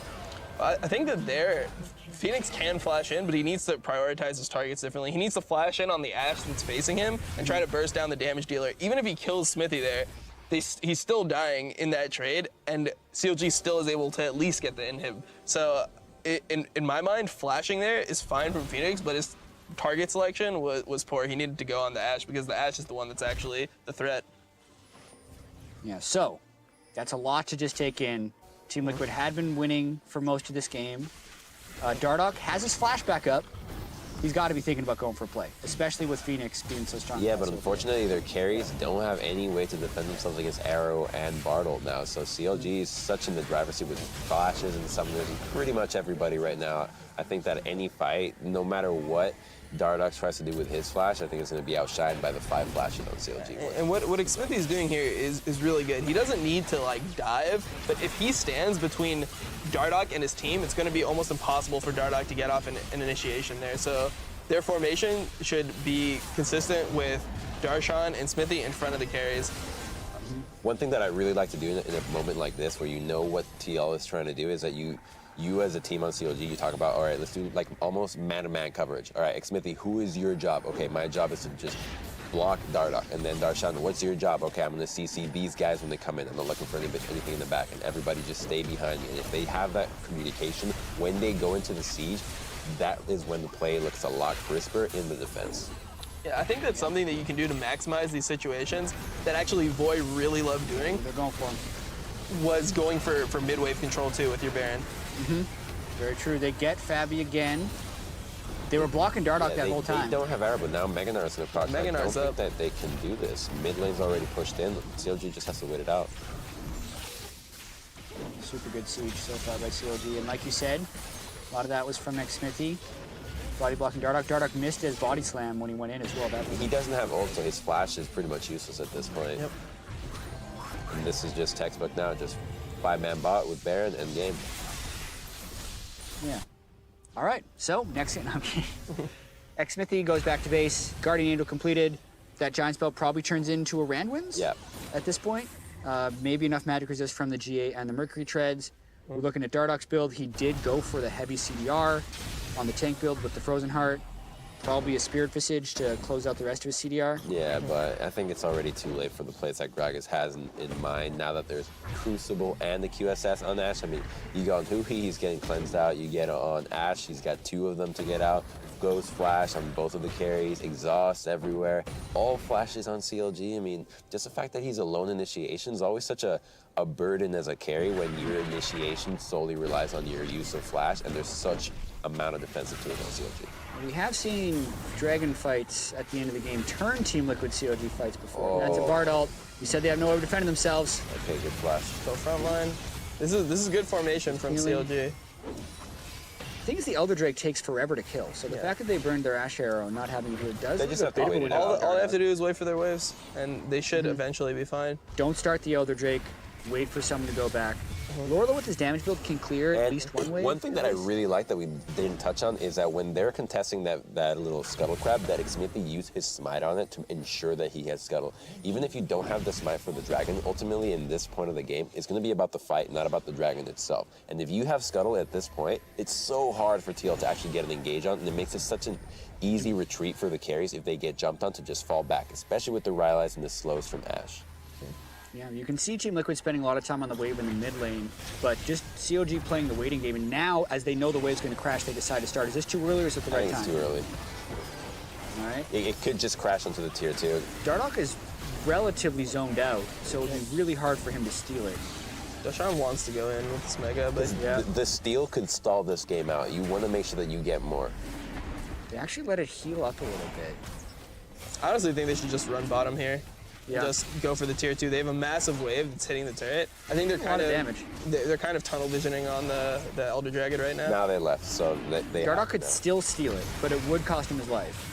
I think that Phoenix can flash in, but he needs to prioritize his targets differently. He needs to flash in on the Ashe that's facing him and try to burst down the damage dealer. Even if he kills Xmithie there, he's still dying in that trade, and CLG still is able to at least get the inhib. So in my mind, flashing there is fine from Phoenix, but his target selection was poor. He needed to go on the Ashe because the Ashe is the one that's actually the threat. Yeah, so that's a lot to just take in. Team Liquid had been winning for most of this game. Dardoch has his flashback up. He's got to be thinking about going for a play, especially with Phoenix being so strong. Yeah, but unfortunately, their carries don't have any way to defend themselves against Arrow and Bartle now. So CLG is such in the driver's seat with flashes and summoners and pretty much everybody right now. I think that any fight, no matter what Dardoch tries to do with his flash, I think it's going to be outshined by the 5 flashes on CLG. And what Xmithie is doing here is really good. He doesn't need to like dive, but if he stands between Dardoch and his team, it's going to be almost impossible for Dardoch to get off an initiation there. So their formation should be consistent with Darshan and Xmithie in front of the carries. One thing that I really like to do in a moment like this, where you know what TL is trying to do, is that you as a team on CLG, you talk about, all right, let's do like almost man-to-man coverage. All right, Xmithie, who is your job? Okay, my job is to just block Dardoch. And then Darshan, what's your job? Okay, I'm going to CC these guys when they come in. I'm not looking for anything in the back. And everybody just stay behind me. And if they have that communication, when they go into the siege, that is when the play looks a lot crisper in the defense. Yeah, I think that's something that you can do to maximize these situations that actually Void really loved doing. They're going for him. Was going for mid-wave control too with your Baron. Very true. They get Fabi again. They were blocking Dardoch that whole time. They don't have arrow, but now Meganar's in the process. I don't Meganar's think up. that they can do this. Mid lane's already pushed in. CLG just has to wait it out. Super good siege so far by CLG. And like you said, a lot of that was from Xmithie. Body blocking Dardoch. Dardoch missed his body slam when he went in as well. That was He doesn't have ult, so his flash is pretty much useless at this point. Yep. And this is just textbook now, just 5-man bot with Baron and game. Yeah. All right. So next game, okay. Xmithie goes back to base. Guardian Angel completed. That giant spell probably turns into a Randwinds. Yeah. At this point, maybe enough magic resist from the GA and the Mercury treads. We're looking at Dardoch's build. He did go for the heavy CDR on the tank build with the Frozen Heart. Probably a Spirit Visage to close out the rest of his CDR. Yeah, but I think it's already too late for the plays that Gragas has in mind now that there's Crucible and the QSS on Ashe. I mean, you go on Huhi, he's getting cleansed out. You get on Ashe, he's got 2 of them to get out. Ghost Flash on both of the carries, Exhaust everywhere. All flashes on CLG. I mean, just the fact that he's alone initiation is always such a burden as a carry when your initiation solely relies on your use of Flash, and there's such amount of defensive tools on CLG. We have seen Dragon fights at the end of the game turn Team Liquid CLG fights before. That's a Bard ult. You said they have no way of defending themselves. Okay, good flash. Go front line. This is good formation from Healing. CLG. The thing is, the Elder Drake takes forever to kill. So the fact that they burned their Ash Arrow and not having to do it does. They just leave have a to bit wait of it a out. window. All they have to do is wait for their waves, and they should eventually be fine. Don't start the Elder Drake. Wait for someone to go back. Lorla with his damage build can clear at And least one wave. one thing that I really like that we didn't touch on is that when they're contesting that little scuttle crab, that Xmithie used his smite on it to ensure that he has scuttle. Even if you don't have the smite for the dragon, ultimately in this point of the game, it's going to be about the fight, not about the dragon itself. And if you have scuttle at this point, it's so hard for TL to actually get an engage on, and it makes it such an easy retreat for the carries if they get jumped on to just fall back, especially with the Rylai's and the slows from Ashe. Yeah, you can see Team Liquid spending a lot of time on the wave in the mid lane, but just CLG playing the waiting game, and now, as they know the wave's going to crash, they decide to start. Is this too early or is it the right time? I think it's too early. All right. It could just crash into the tier 2. Dardoch is relatively zoned out, so it'll be really hard for him to steal it. Deshaun wants to go in with this mega, but Yeah. The steal could stall this game out. You want to make sure that you get more. They actually let it heal up a little bit. I honestly think they should just run bottom here. Yeah. Just go for the tier 2. They have a massive wave that's hitting the turret. I think they're A lot kind of of damage. They're kind of tunnel visioning on the Elder Dragon right now. Now they left, so they Dardoch have could to. still steal it, but it would cost him his life.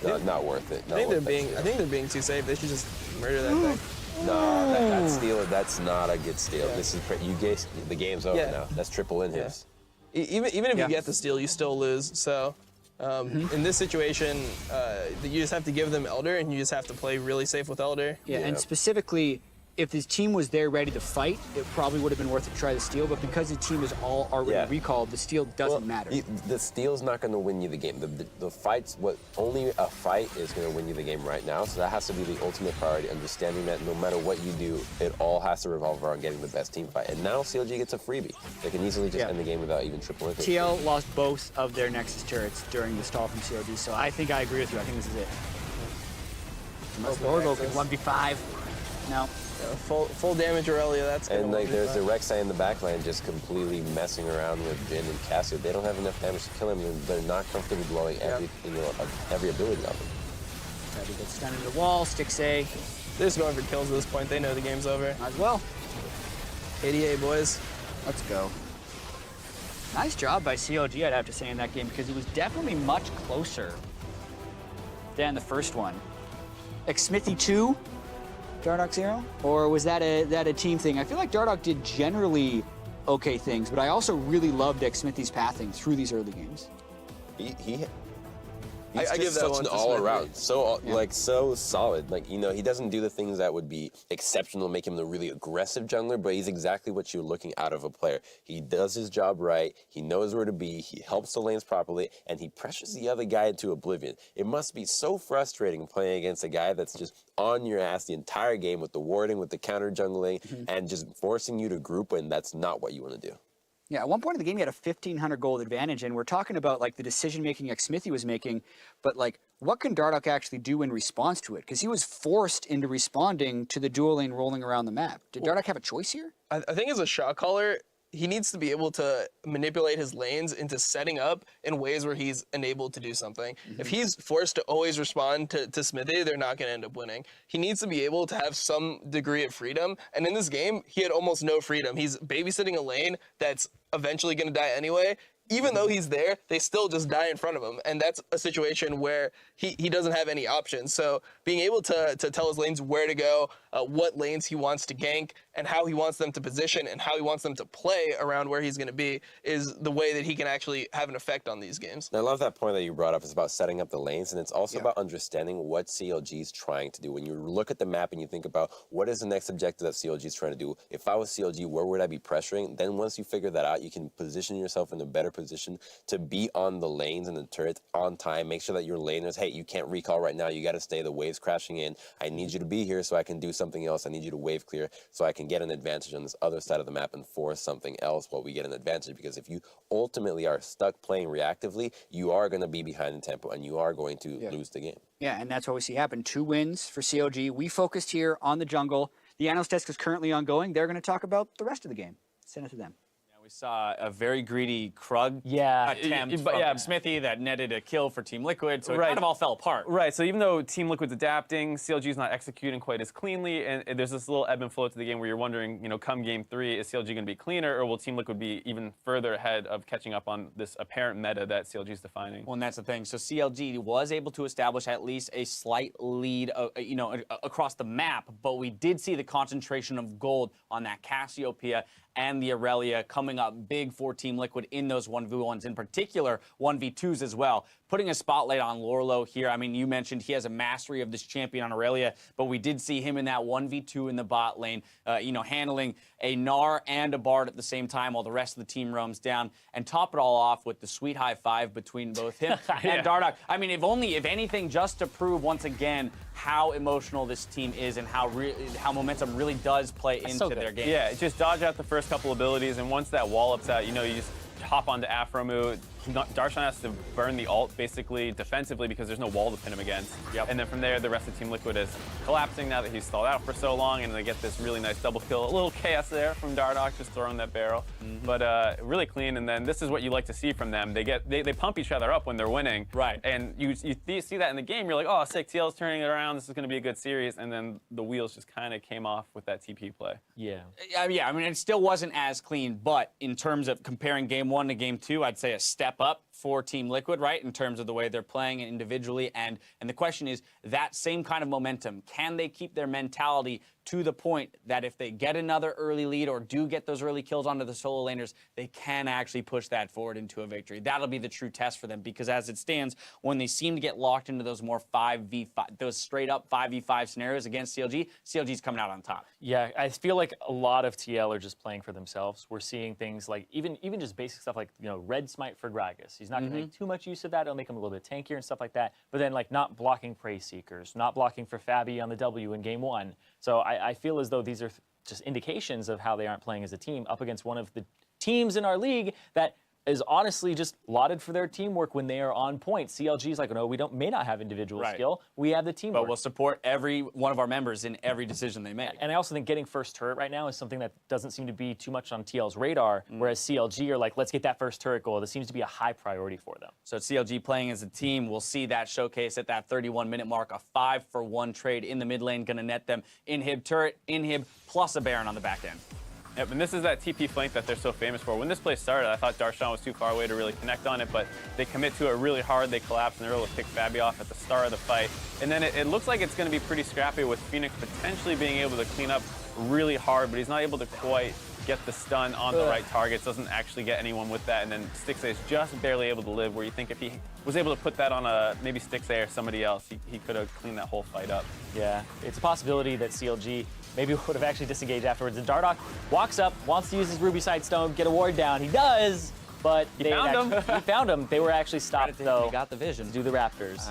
Not worth it. I think they're being too safe. They should just murder that thing. No, that steal, that's not a good steal. Yeah. This is the game's over Yeah. now. That's triple in his. Even if Yeah. you get the steal, you still lose. So in this situation, you just have to give them Elder, and you just have to play really safe with Elder. Yeah, Yeah. and specifically, if his team was there ready to fight, it probably would have been worth it to try the steal, but because his team is all already Yeah. recalled, the steal doesn't matter. The steal's not going to win you the game. The fight's only a fight is going to win you the game right now. So that has to be the ultimate priority. Understanding that no matter what you do, it all has to revolve around getting the best team fight. And now CLG gets a freebie. They can easily just Yeah. end the game without even triple in. TL lost both of their Nexus turrets during the stall from COD, so I think I agree with you. I think this is it. Unless Lorgo can 1v5. No. Full damage Aurelia. That's gonna And like be there's fun. the Rek'Sai in the backline just completely messing around with Jhin and Cassio. They don't have enough damage to kill him. They're not comfortable blowing every ability on them. Teddy gets stunned into the wall, sticks A. They're just going for kills at this point. They know the game's over. Might as well. 88 boys. Let's go. Nice job by CLG, I'd have to say, in that game, because it was definitely much closer than the first one. Xmithie 2, Dardoch 0? Or was that a team thing? I feel like Dardoch did generally okay things, but I also really loved Xmithie's pathing through these early games. He's I just give that such one an to all Xmithie. around, so solid. Like, he doesn't do the things that would be exceptional, make him the really aggressive jungler, but he's exactly what you're looking out of a player. He does his job right, he knows where to be, he helps the lanes properly, and he pressures the other guy into oblivion. It must be so frustrating playing against a guy that's just on your ass the entire game with the warding, with the counter jungling, and just forcing you to group when that's not what you want to do. Yeah, at one point in the game, he had a 1,500 gold advantage, and we're talking about like the decision-making Xmithie was making, but like, what can Dardoch actually do in response to it? Because he was forced into responding to the dual lane rolling around the map. Did Dardoch have a choice here? I think as a shot caller, he needs to be able to manipulate his lanes into setting up in ways where he's enabled to do something. If he's forced to always respond to Xmithie, they're not going to end up winning. He needs to be able to have some degree of freedom. And in this game, he had almost no freedom. He's babysitting a lane that's eventually going to die anyway. Even though he's there, they still just die in front of him. And that's a situation where he doesn't have any options. So being able to tell his lanes where to go, what lanes he wants to gank, and how he wants them to position, and how he wants them to play around where he's going to be is the way that he can actually have an effect on these games. And I love that point that you brought up. It's about setting up the lanes, and it's also about understanding what CLG is trying to do. When you look at the map and you think about what is the next objective that CLG is trying to do, if I was CLG, where would I be pressuring? Then once you figure that out, you can position yourself in a better position to be on the lanes and the turrets on time. Make sure that your laners, hey, you can't recall right now. You got to stay. The wave's crashing in. I need you to be here so I can do something else. I need you to wave clear so I can get an advantage on this other side of the map and force something else while we get an advantage. Because if you ultimately are stuck playing reactively, you are going to be behind the tempo and you are going to lose the game. Yeah, and that's what we see happen. 2 wins for CLG. We focused here on the jungle. The analyst desk is currently ongoing. They're going to talk about the rest of the game. Send it to them. We saw a very greedy Krug Yeah. attempt But from yeah. Xmithie that netted a kill for Team Liquid, so it Right. kind of all fell apart. Right, so even though Team Liquid's adapting, CLG's not executing quite as cleanly, and there's this little ebb and flow to the game where you're wondering, come game 3, is CLG going to be cleaner, or will Team Liquid be even further ahead of catching up on this apparent meta that CLG's defining? Well, and that's the thing. So CLG was able to establish at least a slight lead, across the map, but we did see the concentration of gold on that Cassiopeia and the Aurelia coming up big for Team Liquid in those 1v1s, in particular 1v2s as well. Putting a spotlight on Lorlo here. I mean, you mentioned he has a mastery of this champion on Aurelia, but we did see him in that 1v2 in the bot lane, handling a Gnar and a Bard at the same time while the rest of the team roams down, and top it all off with the sweet high five between both him and Dardoch. I mean, if anything, just to prove once again how emotional this team is and how momentum really does play into their game. Yeah, just dodge out the first couple abilities, and once that wall up's out, you just hop onto Afromu. Dardoch has to burn the ult basically defensively because there's no wall to pin him against. Yep. And then from there, the rest of Team Liquid is collapsing now that he's stalled out for so long, and they get this really nice double kill. A little chaos there from Dardoch, just throwing that barrel. But really clean, and then this is what you like to see from them. They pump each other up when they're winning. Right. And you see that in the game, you're like, oh, sick, TL's turning it around, this is going to be a good series, and then the wheels just kind of came off with that TP play. Yeah. Yeah, I mean, it still wasn't as clean, but in terms of comparing game 1 to game 2, I'd say a step up for Team Liquid, right, in terms of the way they're playing individually. And the question is, that same kind of momentum, can they keep their mentality to the point that if they get another early lead or do get those early kills onto the solo laners, they can actually push that forward into a victory? That'll be the true test for them, because as it stands, when they seem to get locked into those more 5v5, those straight up 5v5 scenarios against CLG, CLG's coming out on top. Yeah, I feel like a lot of TL are just playing for themselves. We're seeing things like even just basic stuff like red smite for Gragas. He's not going to make too much use of that. It'll make him a little bit tankier and stuff like that. But then like not blocking Prey Seekers, not blocking for Fabi on the W in game 1. So I feel as though these are just indications of how they aren't playing as a team up against one of the teams in our league that is honestly just lauded for their teamwork when they are on point. CLG is like, no, we may not have individual skill. We have the teamwork. But we'll support every one of our members in every decision they make. And I also think getting first turret right now is something that doesn't seem to be too much on TL's radar, whereas CLG are like, let's get that first turret goal. This seems to be a high priority for them. So CLG playing as a team, we'll see that showcase at that 31-minute mark, a 5-for-1 trade in the mid lane, going to net them inhib turret, inhib, plus a Baron on the back end. Yep, and this is that TP flank that they're so famous for. When this play started, I thought Dardoch was too far away to really connect on it, but they commit to it really hard, they collapse, and they're able to pick Fabi off at the start of the fight. And then it looks like it's going to be pretty scrappy with Phoenix potentially being able to clean up really hard, but he's not able to quite get the stun on the right targets, doesn't actually get anyone with that, and then Stixxay is just barely able to live, where you think if he was able to put that on maybe Stixxay or somebody else, he could have cleaned that whole fight up. Yeah, it's a possibility that CLG maybe would have actually disengaged afterwards. And Dardoch walks up, wants to use his Ruby Side Stone, get a ward down. He does, but he found him. He found him. They were actually stopped, though. He got the vision. To do the Raptors.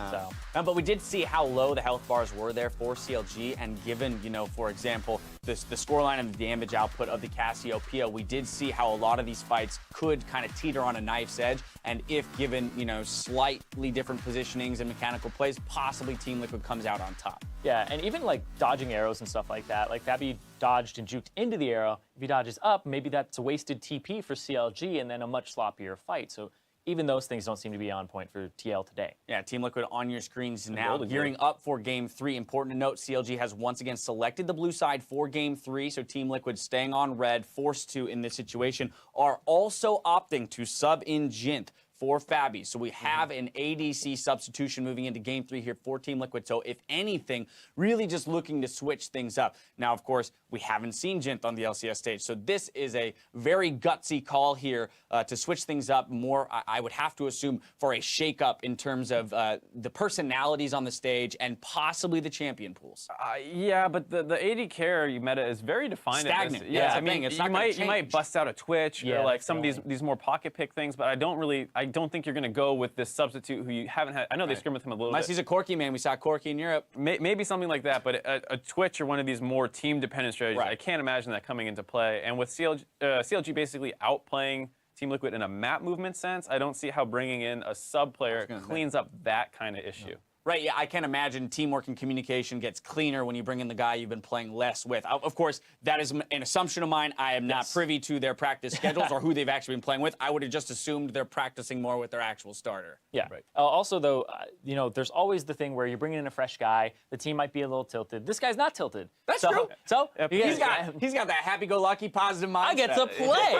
But we did see how low the health bars were there for CLG, and given, for example, the scoreline and the damage output of the Cassiopeia, we did see how a lot of these fights could kind of teeter on a knife's edge, and if given, slightly different positionings and mechanical plays, possibly Team Liquid comes out on top. Yeah, and even like dodging arrows and stuff like that. Like Fabi dodged and juked into the arrow. If he dodges up, maybe that's a wasted TP for CLG and then a much sloppier fight. So even those things don't seem to be on point for TL today. Yeah, Team Liquid on your screens now, gearing up for Game 3. Important to note, CLG has once again selected the blue side for Game 3, so Team Liquid staying on red, forced to in this situation, are also opting to sub in Jint for Fabi. So we have an ADC substitution moving into Game 3 here for Team Liquid. So if anything, really just looking to switch things up. Now, of course, we haven't seen Jint on the LCS stage. So this is a very gutsy call here to switch things up more, I would have to assume, for a shake-up in terms of the personalities on the stage and possibly the champion pools. Yeah, but the AD carry meta is very defined. Stagnant. Yeah, I mean, you might bust out a Twitch or like some of these more pocket pick things, but I don't think you're going to go with this substitute who you haven't had. I know they scrim with him a little Unless bit. he's a Corki man. We saw Corki in Europe. Maybe something like that, but a Twitch or one of these more team-dependent strategies, I can't imagine that coming into play. And with CLG basically outplaying Team Liquid in a map movement sense, I don't see how bringing in a sub player cleans up that kind of issue. Right, yeah, I can imagine teamwork and communication gets cleaner when you bring in the guy you've been playing less with. Of course, that is an assumption of mine. I am not privy to their practice schedules or who they've actually been playing with. I would have just assumed they're practicing more with their actual starter. Yeah. Right. Also, though, you know, there's always the thing where you're bringing in a fresh guy. The team might be a little tilted. This guy's not tilted. That's true. So He's got that happy-go-lucky, positive mindset. I get to play.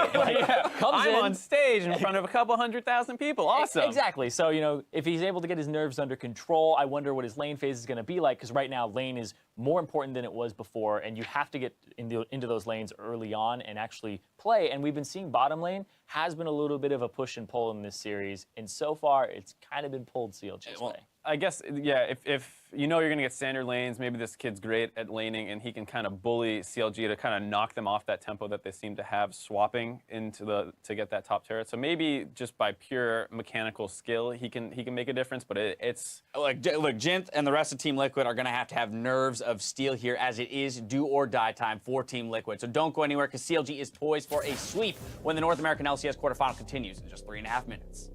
Comes I'm in on stage in front of a couple 100,000 people. Awesome. Exactly. So, you know, if he's able to get his nerves under control, I wonder what his lane phase is going to be like, because right now lane is more important than it was before, and you have to get into those lanes early on and actually play. And we've been seeing bottom lane has been a little bit of a push and pull in this series, and so far it's kind of been pulled CLG's way. I guess, yeah, if you know you're going to get standard lanes, maybe this kid's great at laning, and he can kind of bully CLG to kind of knock them off that tempo that they seem to have swapping into to get that top turret. So maybe just by pure mechanical skill, he can make a difference, but it's... Look, Xmithie and the rest of Team Liquid are going to have nerves of steel here, as it is do or die time for Team Liquid. So don't go anywhere, because CLG is poised for a sweep when the North American LCS quarterfinal continues in just 3.5 minutes.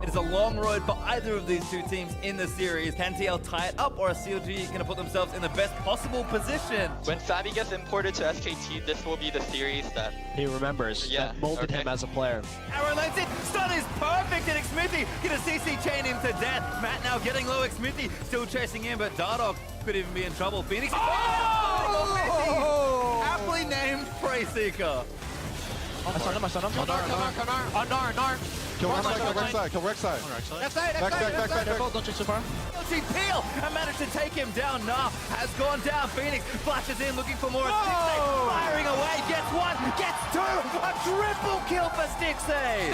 It is a long road for either of these two teams in the series. Can TL tie it up, or is CLG going to put themselves in the best possible position? When Fabi gets imported to SKT, this will be the series that he remembers. Yeah, that molded him as a player. Arrow lands it. Stun is perfect, and Xmithie gonna CC chain him to death. Matt now getting low. Xmithie still chasing in, but Dardoch could even be in trouble. Phoenix. Oh! Aptly named Prey Seeker. I stun him. Kill Nar. Kill Rek'Sai. Back. Don't chase so far. Peel and managed to take him down. Nah has gone down. Phoenix flashes in looking for more. Stixxay firing away. Gets one, gets two. A triple kill for Stixxay.